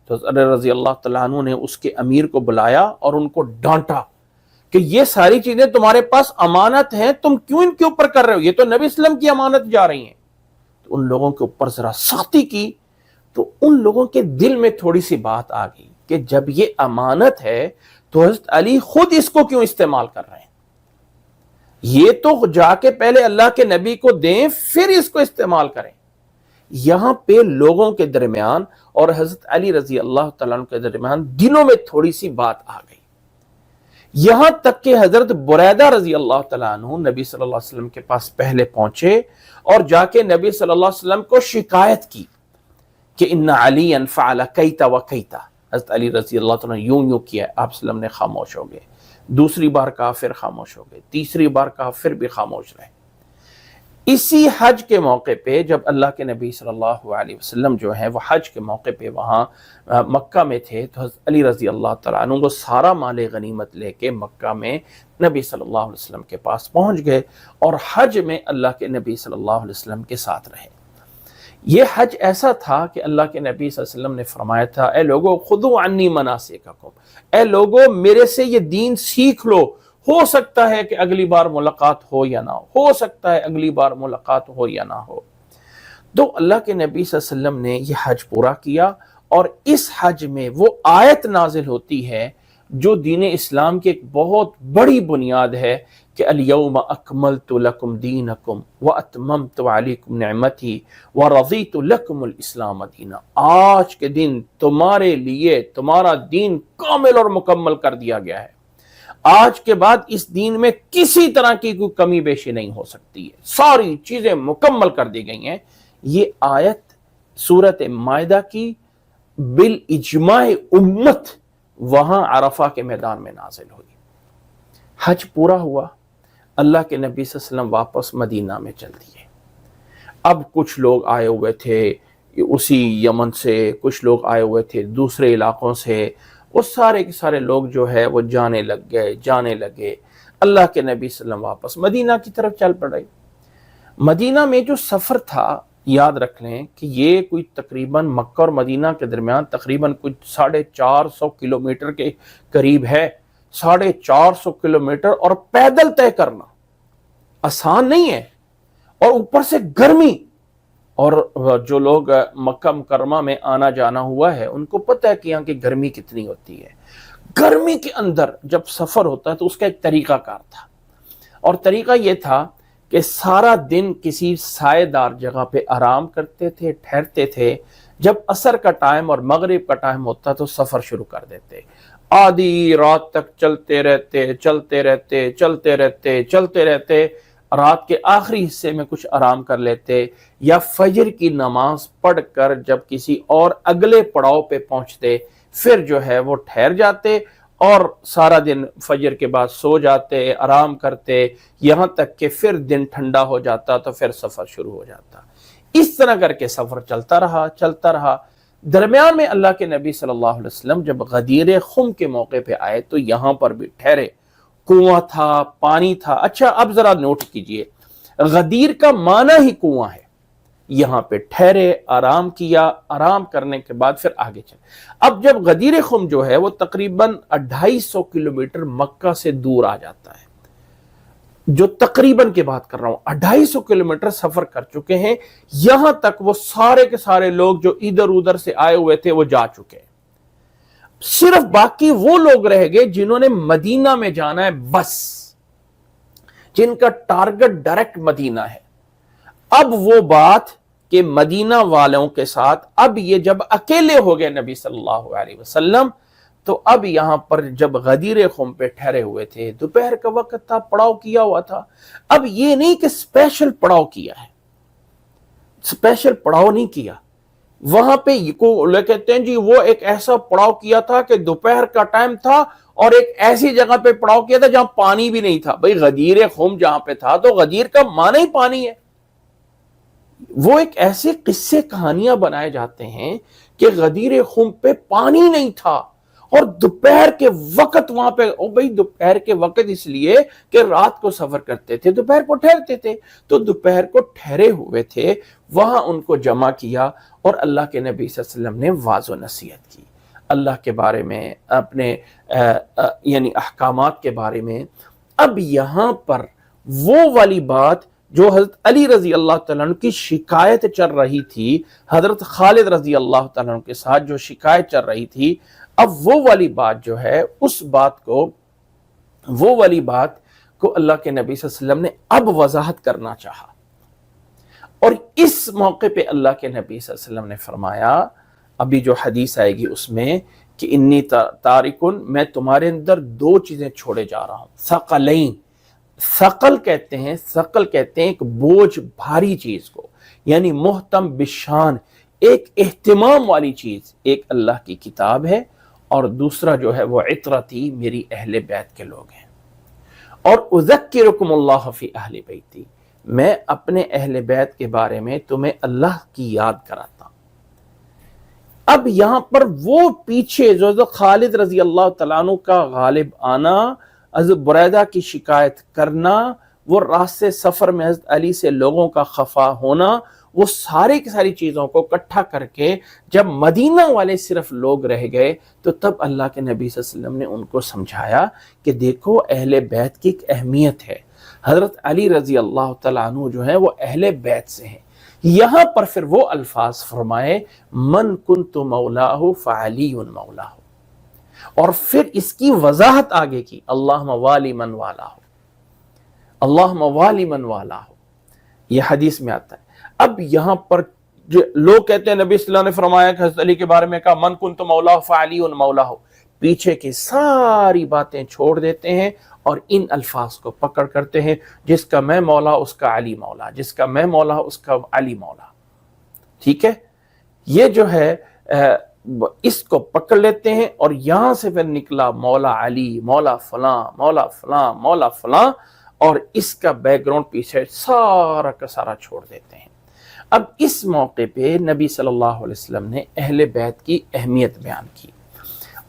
تو حضرت علی رضی اللہ تعالیٰ عنہ نے اس کے امیر کو بلایا اور ان کو ڈانٹا کہ یہ ساری چیزیں تمہارے پاس امانت ہیں، تم کیوں ان کے اوپر کر رہے ہو؟ یہ تو نبی اسلام کی امانت جا رہی ہیں۔ تو ان لوگوں کے اوپر ذرا سختی کی، تو ان لوگوں کے دل میں تھوڑی سی بات آ گئی کہ جب یہ امانت ہے تو حضرت علی خود اس کو کیوں استعمال کر رہے ہیں؟ یہ تو جا کے پہلے اللہ کے نبی کو دیں پھر اس کو استعمال کریں۔ یہاں پہ لوگوں کے درمیان اور حضرت علی رضی اللہ تعالیٰ عنہ کے درمیان دلوں میں تھوڑی سی بات آ گئی، یہاں تک کہ حضرت بریدہ رضی اللہ تعالیٰ عنہ نبی صلی اللہ علیہ وسلم کے پاس پہلے پہنچے اور جا کے نبی صلی اللہ علیہ وسلم کو شکایت کی کہ ان علی فعل کیتا و کیتا، حضرت علی رضی اللہ تعالیٰ نے یوں کیا، آپ صلی اللہ علیہ وسلم نے خاموش ہو گئے، دوسری بار کہا پھر خاموش ہو گئے، تیسری بار کہا پھر بھی خاموش رہے۔ اسی حج کے موقع پہ جب اللہ کے نبی صلی اللہ علیہ وسلم جو ہیں وہ حج کے موقع پہ وہاں مکہ میں تھے، تو حضرت علی رضی اللہ تعالیٰ عنہ وہ سارا مال غنیمت لے کے مکہ میں نبی صلی اللہ علیہ وسلم کے پاس پہنچ گئے اور حج میں اللہ کے نبی صلی اللہ علیہ وسلم کے ساتھ رہے۔ یہ حج ایسا تھا کہ اللہ کے نبی صلی اللہ علیہ وسلم نے فرمایا تھا، اے لوگو خذوا عنی مناسککم، اے لوگو میرے سے یہ دین سیکھ لو، ہو سکتا ہے کہ اگلی بار ملاقات ہو یا نہ ہو سکتا ہے اگلی بار ملاقات ہو یا نہ ہو۔ تو اللہ کے نبی صلی اللہ علیہ وسلم نے یہ حج پورا کیا، اور اس حج میں وہ آیت نازل ہوتی ہے جو دین اسلام کی ایک بہت بڑی بنیاد ہے کہ الیوم اکملت لکم دینکم واتممت علیکم نعمتی ورضیت لکم الاسلام دینا، آج کے دن تمہارے لیے تمہارا دین کامل اور مکمل کر دیا گیا ہے، آج کے بعد اس دین میں کسی طرح کی کوئی کمی بیشی نہیں ہو سکتی ہے، ساری چیزیں مکمل کر دی گئی ہیں۔ یہ آیت سورۃ مائدہ کی بالاجماع امت وہاں عرفہ کے میدان میں نازل ہوئی۔ حج پورا ہوا، اللہ کے نبی صلی اللہ علیہ وسلم واپس مدینہ میں چل دیے۔ اب کچھ لوگ آئے ہوئے تھے اسی یمن سے، کچھ لوگ آئے ہوئے تھے دوسرے علاقوں سے، وہ سارے کے سارے لوگ جو ہے وہ جانے لگے۔ اللہ کے نبی صلی اللہ علیہ وسلم واپس مدینہ کی طرف چل پڑے۔ مدینہ میں جو سفر تھا، یاد رکھ لیں کہ یہ کوئی تقریباً مکہ اور مدینہ کے درمیان تقریباً کچھ 450 کلومیٹر کے قریب ہے۔ 450 کلومیٹر اور پیدل طے کرنا آسان نہیں ہے، اور اوپر سے گرمی، اور جو لوگ مکہ مکرمہ میں آنا جانا ہوا ہے ان کو پتہ ہے کہ یہاں کی گرمی کتنی ہوتی ہے۔ گرمی کے اندر جب سفر ہوتا ہے تو اس کا ایک طریقہ کار تھا، اور طریقہ یہ تھا کہ سارا دن کسی سائے دار جگہ پہ آرام کرتے تھے، ٹھہرتے تھے، جب عصر کا ٹائم اور مغرب کا ٹائم ہوتا تو سفر شروع کر دیتے، آدھی رات تک چلتے رہتے، رات کے آخری حصے میں کچھ آرام کر لیتے، یا فجر کی نماز پڑھ کر جب کسی اور اگلے پڑاؤ پہ پہنچتے پھر جو ہے وہ ٹھہر جاتے، اور سارا دن فجر کے بعد سو جاتے، آرام کرتے، یہاں تک کہ پھر دن ٹھنڈا ہو جاتا تو پھر سفر شروع ہو جاتا۔ اس طرح کر کے سفر چلتا رہا۔ درمیان میں اللہ کے نبی صلی اللہ علیہ وسلم جب غدیر خم کے موقع پہ آئے تو یہاں پر بھی ٹھہرے، کنواں تھا، پانی تھا۔ اچھا اب ذرا نوٹ کیجئے، غدیر کا معنی ہی کنواں ہے۔ یہاں پہ ٹھہرے، آرام کیا، آرام کرنے کے بعد پھر آگے چلے۔ اب جب غدیر خم جو ہے وہ تقریباً 250 کلومیٹر مکہ سے دور آ جاتا ہے، جو تقریباً کی بات کر رہا ہوں، 250 کلومیٹر سفر کر چکے ہیں، یہاں تک وہ سارے کے سارے لوگ جو ادھر ادھر سے آئے ہوئے تھے وہ جا چکے ہیں، صرف باقی وہ لوگ رہ گئے جنہوں نے مدینہ میں جانا ہے، بس جن کا ٹارگٹ ڈائریکٹ مدینہ ہے۔ اب وہ بات کہ مدینہ والوں کے ساتھ اب یہ جب اکیلے ہو گئے نبی صلی اللہ علیہ وسلم، تو اب یہاں پر جب غدیر خم پہ ٹھہرے ہوئے تھے، دوپہر کا وقت تھا، پڑاؤ کیا ہوا تھا۔ اب یہ نہیں کہ اسپیشل پڑاؤ کیا ہے، اسپیشل پڑاؤ نہیں کیا وہاں پہ، کہتے ہیں جی وہ ایک ایسا پڑاؤ کیا تھا کہ دوپہر کا ٹائم تھا اور ایک ایسی جگہ پہ پڑاؤ کیا تھا جہاں پانی بھی نہیں تھا۔ بھئی غدیر خم جہاں پہ تھا تو غدیر کا معنی ہی پانی ہے۔ وہ ایک ایسے قصے کہانیاں بنائے جاتے ہیں کہ غدیر خم پہ پانی نہیں تھا اور دوپہر کے وقت وہاں پہ، بھئی دوپہر کے وقت اس لیے کہ رات کو سفر کرتے تھے، دوپہر کو ٹھہرتے تھے، تو دوپہر کو ٹھہرے ہوئے تھے، وہاں ان کو جمع کیا اور اللہ کے نبی صلی اللہ علیہ وسلم نے واعظ و نصیحت کی اللہ کے بارے میں، اپنے یعنی احکامات کے بارے میں۔ اب یہاں پر وہ والی بات جو حضرت علی رضی اللہ تعالیٰ عنہ کی شکایت چل رہی تھی، حضرت خالد رضی اللہ تعالیٰ عنہ کے ساتھ جو شکایت چل رہی تھی، اب وہ والی بات جو ہے، اس بات کو، وہ والی بات کو اللہ کے نبی صلی اللہ علیہ وسلم نے اب وضاحت کرنا چاہا، اور اس موقع پہ اللہ کے نبی صلی اللہ علیہ وسلم نے فرمایا، ابھی جو حدیث آئے گی اس میں، کہ انی تارکن، میں تمہارے اندر دو چیزیں چھوڑے جا رہا ہوں، ثقلین، ثقل کہتے ہیں ایک بوجھ بھاری چیز کو، یعنی محتم بشان، ایک اہتمام والی چیز، ایک اللہ کی کتاب ہے اور دوسرا جو ہے وہ عطرتی میری اہل بیت کے لوگ ہیں، اور اذکرکم اللہ فی اہل بیتی، میں اپنے اہل بیت کے بارے میں تمہیں اللہ کی یاد کراتا ہوں۔ اب یہاں پر وہ پیچھے جو خالد رضی اللہ تعالیٰ عنہ کا غالب آنا، حضرت بریدہ کی شکایت کرنا، وہ راستے سفر میں حضرت علی سے لوگوں کا خفا ہونا، وہ ساری کی ساری چیزوں کو اکٹھا کر کے جب مدینہ والے صرف لوگ رہ گئے تو تب اللہ کے نبی صلی اللہ علیہ وسلم نے ان کو سمجھایا کہ دیکھو اہل بیت کی ایک اہمیت ہے، حضرت علی رضی اللہ تعالیٰ عنہ جو ہیں وہ اہل بیت سے ہیں۔ یہاں پر پھر وہ الفاظ فرمائے من کنت مولاہ فعلی مولاہ، اور پھر اس کی وضاحت آگے کی اللہم والی من والاہ، اللہم والی من والاہ، یہ حدیث میں آتا ہے۔ اب یہاں پر جو لوگ کہتے ہیں نبی صلی اللہ علیہ وسلم نے فرمایا کہ حضرت علی کے بارے میں کہا من کنت مولاہ فعلی مولاہ، پیچھے کی ساری باتیں چھوڑ دیتے ہیں اور ان الفاظ کو پکڑ کرتے ہیں، جس کا میں مولا اس کا علی مولا، جس کا میں مولا اس کا علی مولا۔ ٹھیک ہے، یہ جو ہے اس کو پکڑ لیتے ہیں اور یہاں سے پھر نکلا مولا علی، مولا فلاں، مولا فلاں، مولا فلاں، اور اس کا بیک گراؤنڈ پیچھے سارا کا سارا چھوڑ دیتے ہیں۔ اب اس موقع پہ نبی صلی اللہ علیہ وسلم نے اہل بیت کی اہمیت بیان کی،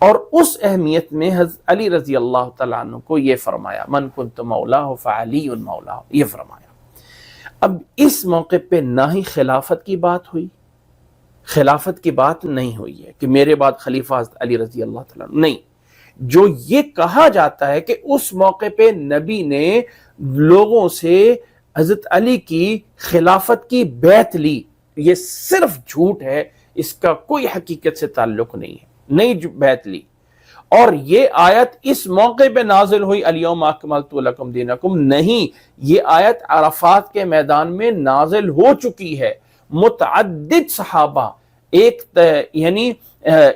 اور اس اہمیت میں حضرت علی رضی اللہ تعالیٰ عنہ کو یہ فرمایا من کنت مولاہ فعلی مولاہ، یہ فرمایا۔ اب اس موقع پہ نہ ہی خلافت کی بات ہوئی، خلافت کی بات نہیں ہوئی ہے کہ میرے بعد خلیفہ حضرت علی رضی اللہ تعالیٰ عنہ، نہیں، جو یہ کہا جاتا ہے کہ اس موقع پہ نبی نے لوگوں سے حضرت علی کی خلافت کی بیعت لی، یہ صرف جھوٹ ہے، اس کا کوئی حقیقت سے تعلق نہیں ہے، نہیں بیعت لی۔ اور یہ آیت اس موقع پہ نازل ہوئی الیوم اکملت لکم دینکم، نہیں، یہ آیت عرفات کے میدان میں نازل ہو چکی ہے۔ متعدد صحابہ یعنی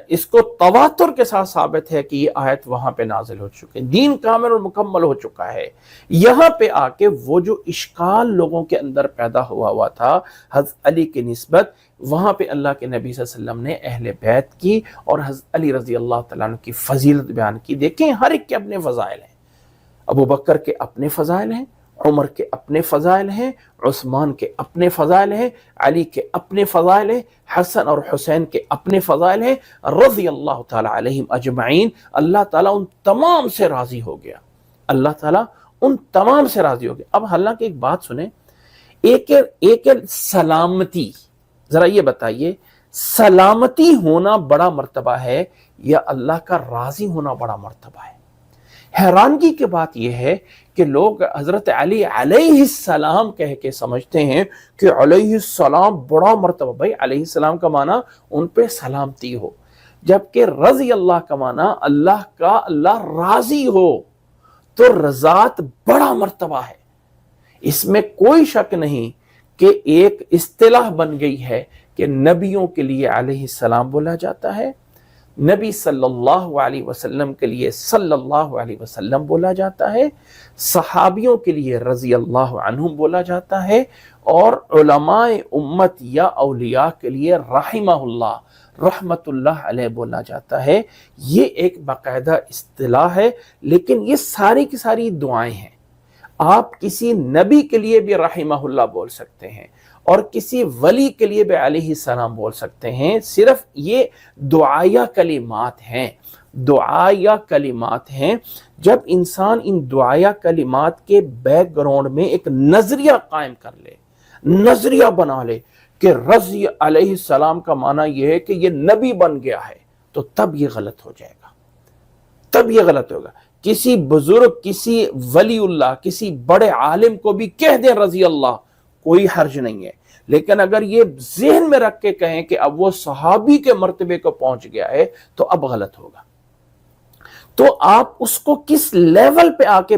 اس کو تواتر کے ساتھ ثابت ہے کہ یہ آیت وہاں پہ نازل ہو چکی ہے، دین کامل اور مکمل ہو چکا ہے۔ یہاں پہ آ کے وہ جو اشکال لوگوں کے اندر پیدا ہوا تھا حضرت علی کی نسبت، وہاں پہ اللہ کے نبی صلی اللہ علیہ وسلم نے اہل بیت کی اور حضرت علی رضی اللہ تعالیٰ عنہ کی فضیلت بیان کی۔ دیکھیں ہر ایک کے اپنے فضائل ہیں، ابو بکر کے اپنے فضائل ہیں، عمر کے اپنے فضائل ہیں، عثمان کے اپنے فضائل ہیں، علی کے اپنے فضائل ہیں، حسن اور حسین کے اپنے فضائل ہیں، رضی اللہ تعالیٰ علیہم اجمعین، اللہ تعالیٰ ان تمام سے راضی ہو گیا، اللہ تعالیٰ ان تمام سے راضی ہو گیا۔ اب حالانکہ ایک بات سنیں، ایک سلامتی، ذرا یہ بتائیے سلامتی ہونا بڑا مرتبہ ہے یا اللہ کا راضی ہونا بڑا مرتبہ ہے؟ حیرانگی کی بات یہ ہے کہ لوگ حضرت علی علیہ السلام کہہ کے سمجھتے ہیں کہ علیہ السلام بڑا مرتبہ، بھائی علیہ السلام کا معنی ان پہ سلامتی ہو، جبکہ رضی اللہ کا معنی اللہ کا اللہ راضی ہو، تو رضات بڑا مرتبہ ہے۔ اس میں کوئی شک نہیں کہ ایک اصطلاح بن گئی ہے کہ نبیوں کے لیے علیہ السلام بولا جاتا ہے، نبی صلی اللہ علیہ وسلم کے لیے صلی اللہ علیہ وسلم بولا جاتا ہے، صحابیوں کے لیے رضی اللہ عنہم بولا جاتا ہے، اور علماء امت یا اولیاء کے لیے رحمہ اللہ، رحمت اللہ علیہ بولا جاتا ہے۔ یہ ایک باقاعدہ اصطلاح ہے، لیکن یہ ساری کی ساری دعائیں ہیں۔ آپ کسی نبی کے لیے بھی رحمہ اللہ بول سکتے ہیں اور کسی ولی کے لیے بھی علیہ السلام بول سکتے ہیں، صرف یہ دعائیہ کلمات ہیں، دعائیہ کلمات ہیں۔ جب انسان ان دعائیہ کلمات کے بیک گراؤنڈ میں ایک نظریہ قائم کر لے، نظریہ بنا لے کہ رضی علیہ السلام کا معنی یہ ہے کہ یہ نبی بن گیا ہے، تو تب یہ غلط ہو جائے گا، تب یہ غلط ہوگا۔ کسی بزرگ، کسی ولی اللہ، کسی بڑے عالم کو بھی کہہ دیں رضی اللہ، کوئی حرج نہیں ہے، لیکن اگر یہ ذہن میں رکھ کے کہیں کہ اب وہ صحابی کے مرتبے کو پہنچ گیا ہے تو اب غلط ہوگا۔ تو آپ اس کو کس لیول پہ آ کے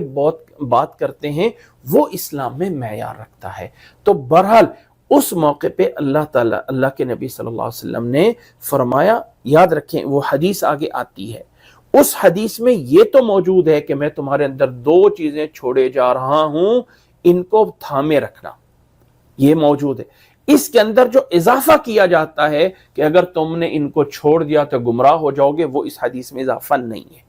بات کرتے ہیں وہ اسلام میں معیار رکھتا ہے۔ تو بہرحال اس موقع پہ اللہ کے نبی صلی اللہ علیہ وسلم نے فرمایا، یاد رکھیں وہ حدیث آگے آتی ہے، اس حدیث میں یہ تو موجود ہے کہ میں تمہارے اندر دو چیزیں چھوڑے جا رہا ہوں، ان کو تھامے رکھنا، یہ موجود ہے۔ اس کے اندر جو اضافہ کیا جاتا ہے کہ اگر تم نے ان کو چھوڑ دیا تو گمراہ ہو جاؤ گے، وہ اس حدیث میں اضافہ نہیں ہے،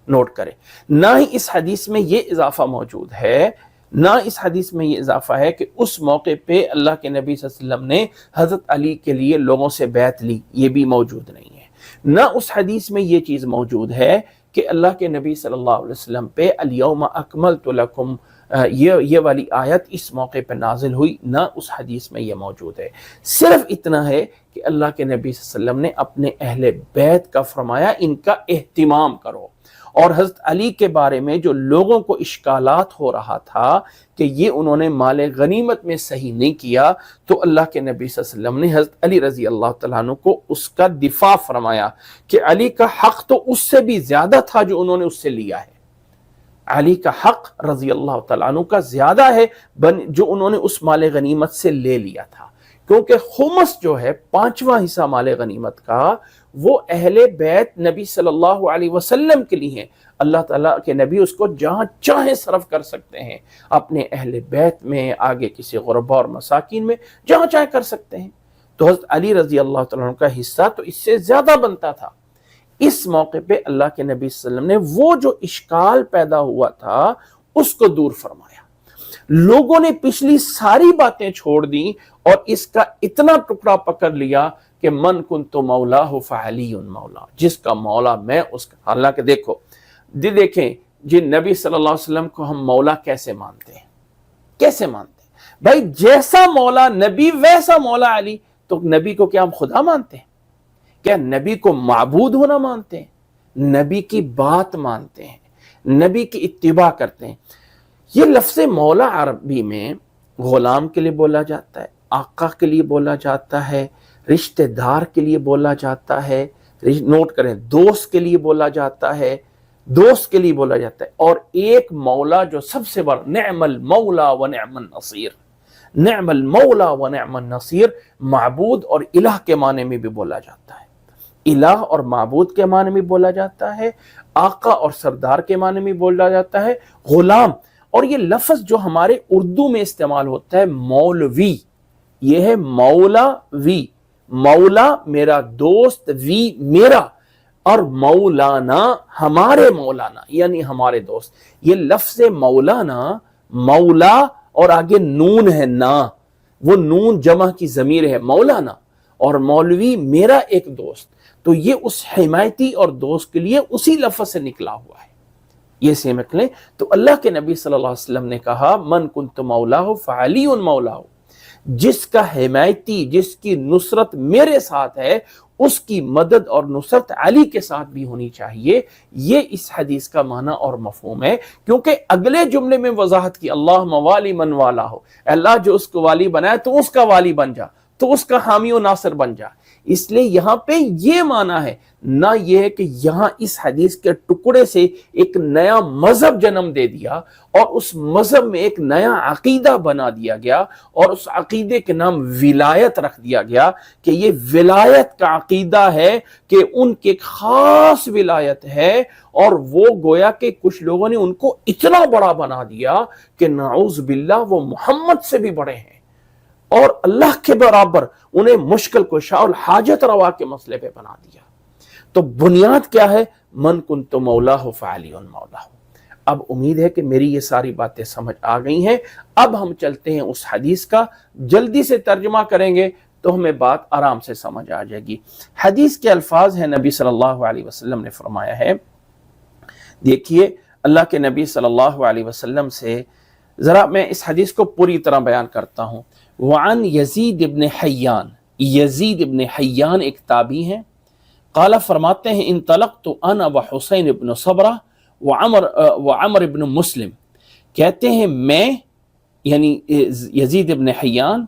نوٹ کریں۔ نہ ہی اس حدیث میں یہ اضافہ موجود ہے، نہ اس حدیث میں یہ اضافہ ہے کہ اس موقع پہ اللہ کے نبی صلی اللہ علیہ وسلم نے حضرت علی کے لیے لوگوں سے بیعت لی، یہ بھی موجود نہیں ہے۔ نہ اس حدیث میں یہ چیز موجود ہے کہ اللہ کے نبی صلی اللہ علیہ وسلم پہ الیوم اکملت لکم یہ والی آیت اس موقع پہ نازل ہوئی، نہ اس حدیث میں یہ موجود ہے۔ صرف اتنا ہے کہ اللہ کے نبی صلی اللہ علیہ وسلم نے اپنے اہل بیت کا فرمایا ان کا اہتمام کرو، اور حضرت علی کے بارے میں جو لوگوں کو اشکالات ہو رہا تھا کہ یہ انہوں نے مال غنیمت میں صحیح نہیں کیا، تو اللہ کے نبی صلی اللہ علیہ وسلم نے حضرت علی رضی اللہ تعالیٰ عنہ کو اس کا دفاع فرمایا کہ علی کا حق تو اس سے بھی زیادہ تھا جو انہوں نے اس سے لیا ہے، علی کا حق رضی اللہ تعالیٰ عنہ کا زیادہ ہے جو انہوں نے اس مال غنیمت سے لے لیا تھا، کیونکہ خمس جو ہے 5واں حصہ مال غنیمت کا، وہ اہل بیت نبی صلی اللہ علیہ وسلم کے لیے ہیں۔ اللہ تعالیٰ کے نبی اس کو جہاں چاہیں صرف کر سکتے ہیں، اپنے اہل بیت میں، آگے کسی غربا اور مساکین میں، جہاں چاہیں کر سکتے ہیں۔ تو حضرت علی رضی اللہ تعالیٰ عنہ کا حصہ تو اس سے زیادہ بنتا تھا۔ اس موقع پہ اللہ کے نبی صلی اللہ علیہ وسلم نے وہ جو اشکال پیدا ہوا تھا اس کو دور فرمایا۔ لوگوں نے پچھلی ساری باتیں چھوڑ دیں اور اس کا اتنا ٹکڑا پکڑ لیا کہ من کنت مولاہ فعلی مولا، جس کا مولا میں اس کا۔ حالانکہ دیکھیں جی، نبی صلی اللہ علیہ وسلم کو ہم مولا کیسے مانتے ہیں؟ کیسے مانتے ہیں بھائی؟ جیسا مولا نبی ویسا مولا علی، تو نبی کو کیا ہم خدا مانتے ہیں؟ کیا نبی کو معبود ہونا مانتے ہیں؟ نبی کی بات مانتے ہیں، نبی کی اتباع کرتے ہیں۔ یہ لفظ مولا عربی میں غلام کے لیے بولا جاتا ہے، آقا کے لیے بولا جاتا ہے، رشتہ دار کے لیے بولا جاتا ہے، نوٹ کریں، دوست کے لیے بولا جاتا ہے، دوست کے لیے بولا جاتا ہے، اور ایک مولا جو سب سے بڑا، نعم المولا و نعم النصیر، نعم المولا و نعم النصیر، معبود اور الہ کے معنی میں بھی بولا جاتا ہے، الہ اور معبود کے معنی میں بولا جاتا ہے، آقا اور سردار کے معنی میں بولا جاتا ہے، غلام۔ اور یہ لفظ جو ہمارے اردو میں استعمال ہوتا ہے مولوی، یہ ہے مولا وی، مولا میرا دوست، وی میرا، اور مولانا ہمارے مولانا یعنی ہمارے دوست۔ یہ لفظ مولانا، مولا اور آگے نون ہے نا، وہ نون جمع کی ضمیر ہے مولانا، اور مولوی میرا ایک دوست، تو یہ اس حمایتی اور دوست کے لیے اسی لفظ سے نکلا ہوا ہے۔ یہ سمجھ لیں۔ تو اللہ کے نبی صلی اللہ علیہ وسلم نے کہا من کنت مولاہ فعلی مولاہ، جس کا حمایتی، جس کی نصرت میرے ساتھ ہے، اس کی مدد اور نصرت علی کے ساتھ بھی ہونی چاہیے۔ یہ اس حدیث کا معنی اور مفہوم ہے، کیونکہ اگلے جملے میں وضاحت کی، اللہ موالی من والا ہو، اللہ جو اس کو والی بنائے تو اس کا والی بن جا، تو اس کا حامی و ناصر بن جا۔ اس لیے یہاں پہ یہ معنی ہے، نہ یہ ہے کہ یہاں اس حدیث کے ٹکڑے سے ایک نیا مذہب جنم دے دیا اور اس مذہب میں ایک نیا عقیدہ بنا دیا گیا، اور اس عقیدے کے نام ولایت رکھ دیا گیا کہ یہ ولایت کا عقیدہ ہے، کہ ان کی ایک خاص ولایت ہے، اور وہ گویا کہ کچھ لوگوں نے ان کو اتنا بڑا بنا دیا کہ نعوذ باللہ وہ محمد سے بھی بڑے ہیں، اور اللہ کے برابر انہیں مشکل کشا اور حاجت روا کے مسئلے پہ بنا دیا۔ تو بنیاد کیا ہے؟ من کنت مولاہ فعلی مولاہ۔ اب امید ہے کہ میری یہ ساری باتیں سمجھ آ گئی ہیں۔ اب ہم چلتے ہیں اس حدیث کا، جلدی سے ترجمہ کریں گے تو ہمیں بات آرام سے سمجھ آ جائے گی۔ حدیث کے الفاظ ہیں، نبی صلی اللہ علیہ وسلم نے فرمایا ہے، دیکھیے اللہ کے نبی صلی اللہ علیہ وسلم سے ذرا میں اس حدیث کو پوری طرح بیان کرتا ہوں۔ وعن یزید ابن حیان، یزید ابن حیان ایک تابعی ہیں، قال فرماتے ہیں انطلقت انا وحسین ابن صبرہ وعمر ابن مسلم، کہتے ہیں میں یعنی یزید ابن حیان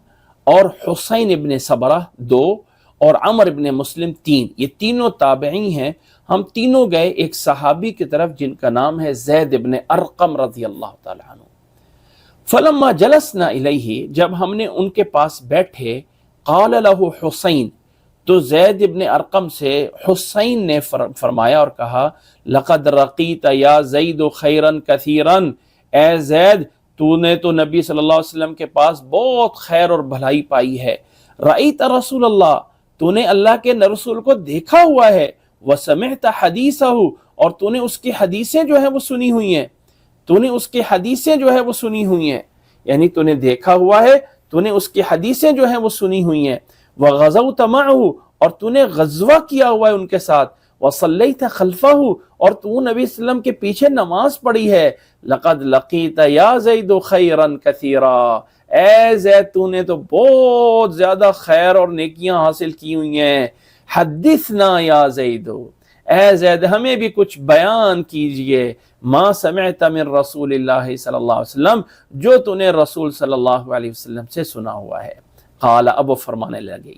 اور حسین ابن صبرہ 2 اور عمر ابن مسلم 3، یہ تینوں تابعی ہیں، ہم تینوں گئے ایک صحابی کی طرف جن کا نام ہے زید ابن ارقم رضی اللہ تعالی عنہ۔ فلما جلسنا الیہ، جب ہم نے ان کے پاس بیٹھے، قال له حسین، تو زید ابن ارقم سے حسین نے فرمایا اور کہا لقد رقیت یا زید خیرا کثیرا، اے زید تو نے تو نبی صلی اللہ علیہ وسلم کے پاس بہت خیر اور بھلائی پائی ہے، رأیت رسول اللہ، تو نے اللہ کے رسول کو دیکھا ہوا ہے، وسمعت حدیثہ، اور تو نے اس کی حدیثیں جو ہے وہ سنی ہوئی ہیں، تو نے اس کی حدیثیں جو ہے وہ سنی ہوئی ہیں، یعنی تو نے دیکھا ہوا ہے، تو نے اس کی حدیثیں جو ہیں وہ سنی ہوئی ہیں، وغزوت معہ، اور تو نے غزوہ کیا ہوا ہے ان کے ساتھ، وصلیت خلفہ، اور تو نبی صلی اللہ علیہ وسلم کے پیچھے نماز پڑھی ہے، لقد لقیت یا زید خیرا کثیرا، اے زید تو نے تو بہت زیادہ خیر اور نیکیاں حاصل کی ہوئی ہیں، حدثنا یا زید، اے زید ہمیں بھی کچھ بیان کیجئے، ما سمعت من رسول اللہ صلی اللہ علیہ وسلم، جو تو نے رسول صلی اللہ علیہ وسلم سے سنا ہوا ہے۔ قال، اب وہ فرمانے لگے،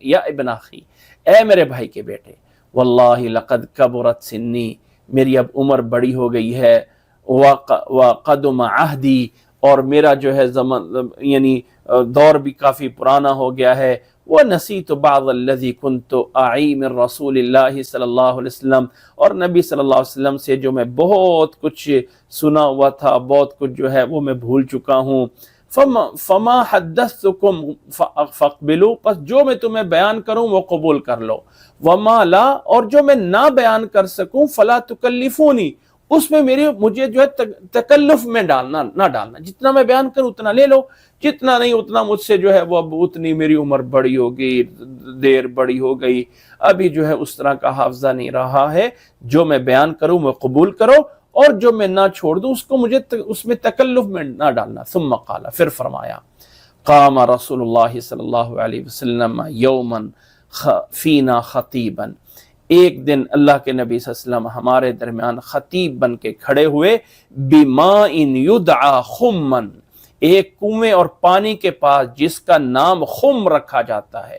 یا ابن اخی، اے میرے بھائی کے بیٹے، واللہ لقد کبرت سنی، میری اب عمر بڑی ہو گئی ہے، وقدم عہدی، اور میرا جو ہے زمان یعنی دور بھی کافی پرانا ہو گیا ہے، وَنَسِيتُ بَعْضَ الَّذِي كُنْتُ أَعِي مِن رسول اللہ صلی اللہ علیہ وسلم، اور نبی صلی اللہ علیہ وسلم سے جو میں بہت کچھ سنا ہوا تھا، بہت کچھ جو ہے وہ میں بھول چکا ہوں، فما حدثتکم فاقبلوا، پس جو میں تمہیں بیان کروں وہ قبول کر لو، وما لا، اور جو میں نہ بیان کر سکوں فلا تکلفونی، اس میں مجھے جو ہے تکلف میں نہ ڈالنا، جتنا میں بیان کروں اتنا لے لو، جتنا نہیں اتنا مجھ سے جو ہے وہ اب اتنی میری عمر بڑی ہو گئی، دیر بڑی ہو گئی، ابھی جو ہے اس طرح کا حافظہ نہیں رہا ہے، جو میں بیان کروں وہ قبول کرو، اور جو میں نہ چھوڑ دوں اس کو مجھے اس میں تکلف میں نہ ڈالنا۔ ثم قال، پھر فرمایا، قام رسول اللہ صلی اللہ علیہ وسلم یوما فینا خطیبا، ایک دن اللہ کے نبی صلی اللہ علیہ وسلم ہمارے درمیان خطیب بن کے کھڑے ہوئے، بماء یدعا خمن، ایک کنویں اور پانی کے پاس جس کا نام خم رکھا جاتا ہے،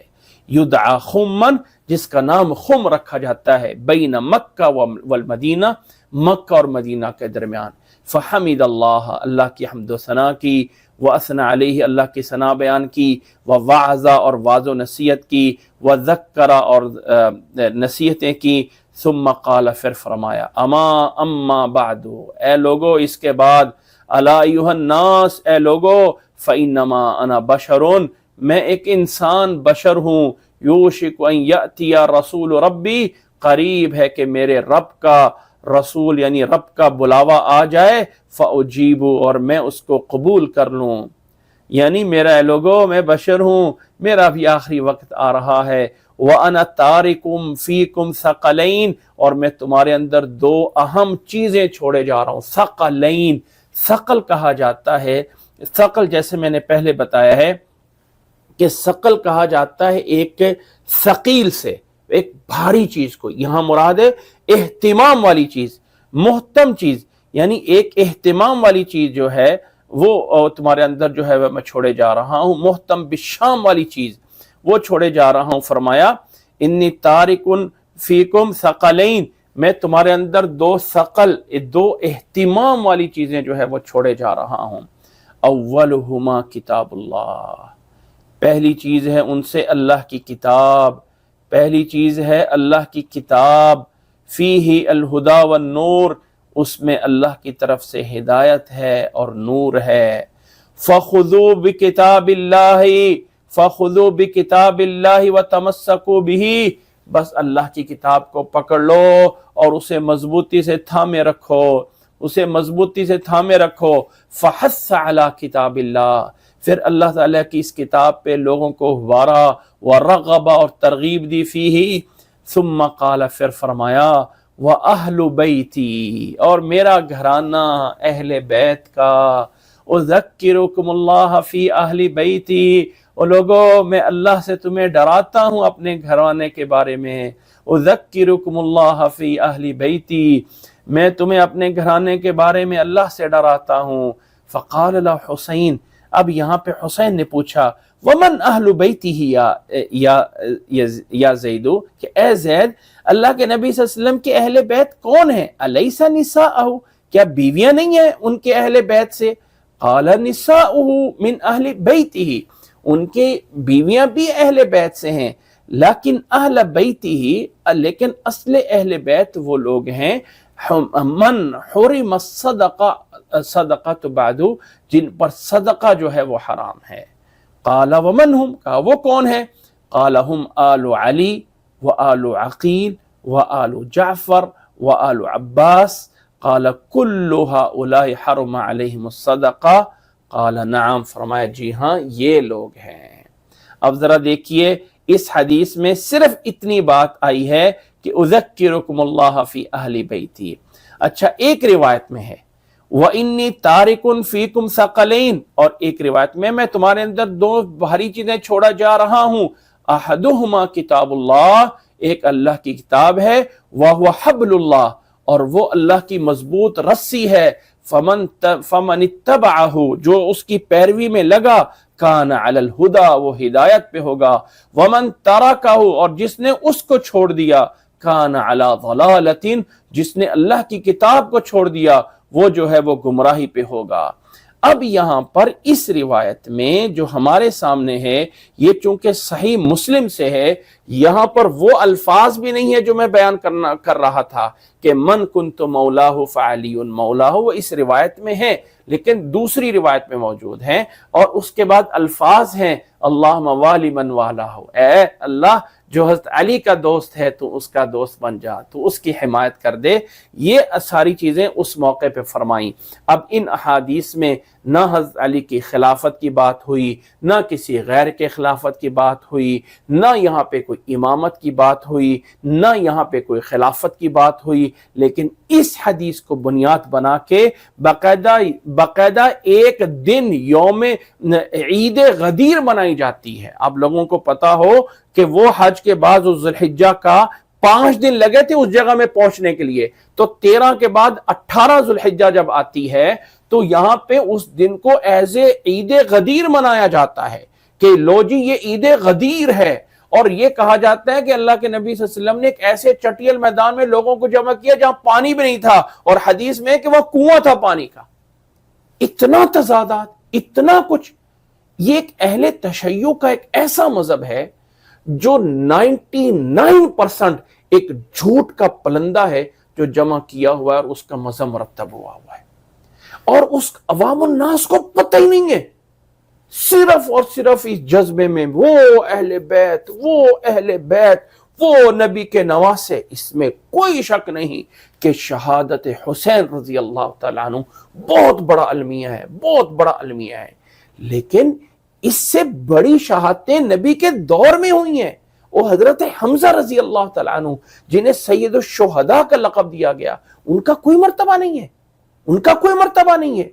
یدعا خمن، جس کا نام خم رکھا جاتا ہے، بین مکہ والمدینہ، مکہ اور مدینہ کے درمیان، فحمد اللہ، اللہ کی حمد و ثنا کی، وَأَثْنَى علیہ، اللہ کی ثنا بیان کی، وَوَعَظَ، اور واض و نصیحت کی، وَذَكَّرَ، اور نصیحتیں کی، ثم قال، پھر فرمایا، اما بعد، اے لوگو اس کے بعد، الا ایھا الناس، اے لوگو، فإنما انا بشر، میں ایک انسان بشر ہوں، یوشک ان یأتی رسول ربی، قریب ہے کہ میرے رب کا رسول یعنی رب کا بلاوا آ جائے، فأجیب، اور میں اس کو قبول کر لوں، یعنی میرا اے لوگو میں بشر ہوں، میرا بھی آخری وقت آ رہا ہے، وَأَنَا تَارِكُمْ فِيكُمْ ثَقَلَيْن، اور میں تمہارے اندر دو اہم چیزیں چھوڑے جا رہا ہوں، ثقلین، ثقل کہا جاتا ہے، ثقل جیسے میں نے پہلے بتایا ہے کہ ثقل کہا جاتا ہے ایک ثقیل سے، ایک بھاری چیز کو، یہاں مراد ہے اہتمام والی چیز، محتم چیز، یعنی ایک اہتمام والی چیز جو ہے وہ تمہارے اندر جو ہے میں چھوڑے جا رہا ہوں، محتم بالشام والی چیز وہ چھوڑے جا رہا ہوں۔ فرمایا انی تارکن فیکم ثقلین، میں تمہارے اندر دو ثقل، دو اہتمام والی چیزیں جو ہے وہ چھوڑے جا رہا ہوں۔ اولہما کتاب اللہ، پہلی چیز ہے ان سے اللہ کی کتاب، پہلی چیز ہے اللہ کی کتاب، فیہ الہدا والنور، اس میں اللہ کی طرف سے ہدایت ہے اور نور ہے۔ فخذوا بکتاب اللہ، فخذوا بکتاب اللہ وتمسکوا بہ، بس اللہ کی کتاب کو پکڑ لو اور اسے مضبوطی سے تھامے رکھو، اسے مضبوطی سے تھامے رکھو۔ فحث علی کتاب اللہ، پھر اللہ تعالیٰ کی اس کتاب پہ لوگوں کو وارا ورغب، اور ترغیب دی فیہ۔ ثم قال، پھر فرمایا، وَأَهْلُ بَيْتِي، اور میرا گھرانہ اہل بیت کا، اذکرکم اللہ فی اہل بیتی، اور لوگو میں اللہ سے تمہیں ڈراتا ہوں اپنے گھرانے کے بارے میں، اذکرکم اللہ فی اہل بیتی، میں تمہیں اپنے گھرانے کے بارے میں اللہ سے ڈراتا ہوں۔ فقال له حسین، اب یہاں پہ حسین نے پوچھا، ومن اہل بیتہ یا زید، کہ اے زید اللہ کے نبی صلی اللہ علیہ وسلم کے اہل بیت کون ہیں؟ الیس نساءہ، کیا بیویاں نہیں ہیں ان کے اہل بیت سے؟ قال نساؤہ من اہل بیتہ، ان کے بیویاں بھی اہل بیت سے ہیں، لیکن اہل بیتہ، لیکن اصل اہل بیت وہ لوگ ہیں من حرم الصدقہ بعد، جن پر صدقہ جو ہے وہ حرام ہے، قال ومن هم، کہا وہ کون ہے؟ قال هم آل علی و آل عقیل و آل جعفر و آل عباس، قال کل هؤلاء حرم علیہم الصدقہ، قال نعم، فرمایا جی ہاں یہ لوگ ہیں۔ اب ذرا دیکھیے اس حدیث میں صرف اتنی بات آئی ہے کہ اذکرکم اللہ فی اہل بیتی۔ اچھا ایک روایت میں ہے وَإِنِّي تَارِكٌ فِيكُمْ ثَقَلَيْنِ، اور ایک روایت میں تمہارے اندر دو بھاری چیزیں چھوڑا جا رہا ہوں، احدہما کتاب اللہ، ایک اللہ کی کتاب ہے، وَهُوَ حَبْلُ اللَّهِ، اور وہ اللہ کی مضبوط رسی ہے، فَمَنِ اتَّبَعَهُ، جو اس کی پیروی میں لگا، کان علی الہدا، وہ ہدایت پہ ہوگا، ومن ترکہ، اور جس نے اس کو چھوڑ دیا، کان علی ضلالۃ، جس نے اللہ کی کتاب کو چھوڑ دیا وہ جو ہے وہ گمراہی پہ ہوگا۔ اب یہاں پر اس روایت میں جو ہمارے سامنے ہے یہ چونکہ صحیح مسلم سے ہے، یہاں پر وہ الفاظ بھی نہیں ہے جو میں بیان کر رہا تھا کہ من کنت مولاہ فعلی مولاہ، وہ اس روایت میں ہے لیکن دوسری روایت میں موجود ہیں، اور اس کے بعد الفاظ ہیں اللہم والی من والاہ، اے اللہ جو حضرت علی کا دوست ہے تو اس کا دوست بن جا، تو اس کی حمایت کر دے۔ یہ ساری چیزیں اس موقع پہ فرمائیں۔ اب ان احادیث میں نہ حضرت علی کی خلافت کی بات ہوئی، نہ کسی غیر کے خلافت کی بات ہوئی، نہ یہاں پہ کوئی امامت کی بات ہوئی، نہ یہاں پہ کوئی خلافت کی بات ہوئی، لیکن اس حدیث کو بنیاد بنا کے باقاعدہ ایک دن یوم عید غدیر منائی جاتی ہے۔ اب لوگوں کو پتا ہو کہ وہ حج کے بعد ذی الحجہ کا 5 دن لگے تھے اس جگہ میں پہنچنے کے لیے، تو 13 کے بعد 18 ذی الحجہ جب آتی ہے تو یہاں پہ اس دن کو ایز اے عید غدیر منایا جاتا ہے کہ لو جی یہ عید غدیر ہے، اور یہ کہا جاتا ہے کہ اللہ کے نبی صلی اللہ علیہ وسلم نے ایک ایسے چٹیل میدان میں لوگوں کو جمع کیا جہاں پانی بھی نہیں تھا، اور حدیث میں کہ وہ کنواں تھا پانی کا۔ اتنا تضادات، اتنا کچھ۔ یہ ایک اہل تشیع کا ایک ایسا مذہب ہے جو 99% ایک جھوٹ کا پلندہ ہے جو جمع کیا ہوا ہے اور اس کا مذہب مرتب ہوا ہے، اور اس عوام الناس کو پتہ ہی نہیں ہے، صرف اور صرف اس جذبے میں وہ اہل بیت، وہ اہل بیت، وہ نبی کے نواسے۔ اس میں کوئی شک نہیں کہ شہادت حسین رضی اللہ تعالیٰ عنہ بہت بڑا المیہ ہے، بہت بڑا المیہ ہے، لیکن اس سے بڑی شہادتیں نبی کے دور میں ہوئی ہیں۔ وہ حضرت حمزہ رضی اللہ تعالیٰ عنہ جنہیں سید الشہداء کا لقب دیا گیا، ان کا کوئی مرتبہ نہیں ہے، ان کا کوئی مرتبہ نہیں ہے۔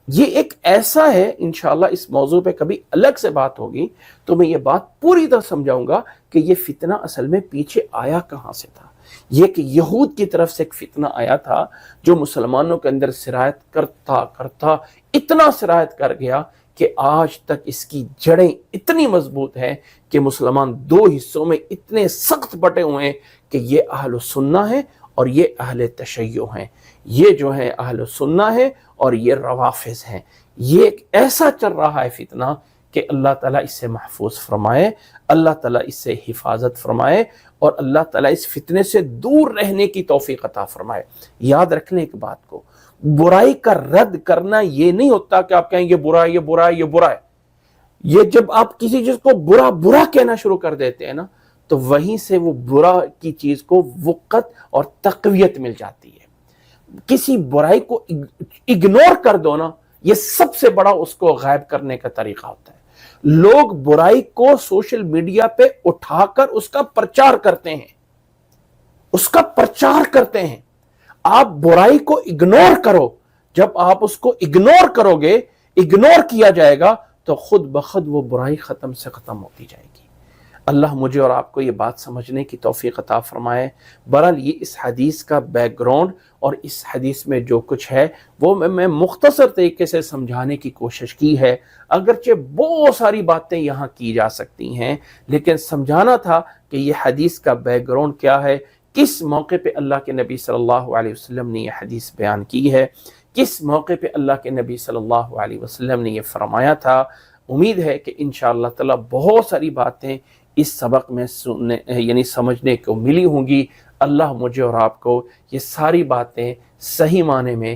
یہ ایک ایسا ہے، انشاءاللہ اس موضوع پہ کبھی الگ سے بات ہوگی تو میں یہ بات پوری طرح سمجھاؤں گا کہ یہ فتنہ اصل میں پیچھے آیا کہاں سے تھا۔ یہ کہ یہود کی طرف سے ایک فتنہ آیا تھا جو مسلمانوں کے اندر سرایت کرتا اتنا سرایت کر گیا کہ آج تک اس کی جڑیں اتنی مضبوط ہیں کہ مسلمان 2 حصوں میں اتنے سخت بٹے ہوئے ہیں کہ یہ اہل سنہ ہیں اور یہ اہل تشیع ہیں، یہ جو ہیں اہل سنہ ہیں اور یہ روافظ ہیں۔ یہ ایک ایسا چل رہا ہے فتنہ کہ اللہ تعالیٰ اس سے محفوظ فرمائے، اللہ تعالیٰ اس سے حفاظت فرمائے، اور اللہ تعالیٰ اس فتنے سے دور رہنے کی توفیق عطا فرمائے۔ یاد رکھ لیں ایک بات کو، برائی کا رد کرنا یہ نہیں ہوتا کہ آپ کہیں یہ برا ہے، یہ برا ہے، یہ برا ہے۔ یہ جب آپ کسی چیز کو برا کہنا شروع کر دیتے ہیں نا تو وہیں سے وہ برا کی چیز کو وقت اور تقویت مل جاتی ہے۔ کسی برائی کو اگنور کر دو نا، یہ سب سے بڑا اس کو غائب کرنے کا طریقہ ہوتا ہے۔ لوگ برائی کو سوشل میڈیا پہ اٹھا کر اس کا پرچار کرتے ہیں، اس کا پرچار کرتے ہیں۔ آپ برائی کو اگنور کرو، جب آپ اس کو اگنور کرو گے، اگنور کیا جائے گا تو خود بخود وہ برائی ختم سے ختم ہوتی جائے گی۔ اللہ مجھے اور آپ کو یہ بات سمجھنے کی توفیق عطا فرمائے۔ بہرحال یہ اس حدیث کا بیک گراؤنڈ اور اس حدیث میں جو کچھ ہے وہ میں مختصر طریقے سے سمجھانے کی کوشش کی ہے، اگرچہ بہت ساری باتیں یہاں کی جا سکتی ہیں، لیکن سمجھانا تھا کہ یہ حدیث کا بیک گراؤنڈ کیا ہے، کس موقع پہ اللہ کے نبی صلی اللہ علیہ وسلم نے یہ حدیث بیان کی ہے، کس موقع پہ اللہ کے نبی صلی اللہ علیہ وسلم نے یہ فرمایا تھا۔ امید ہے کہ انشاءاللہ تعالی بہت ساری باتیں اس سبق میں سمجھنے کو ملی ہوں گی۔ اللہ مجھے اور آپ کو یہ ساری باتیں صحیح معنی میں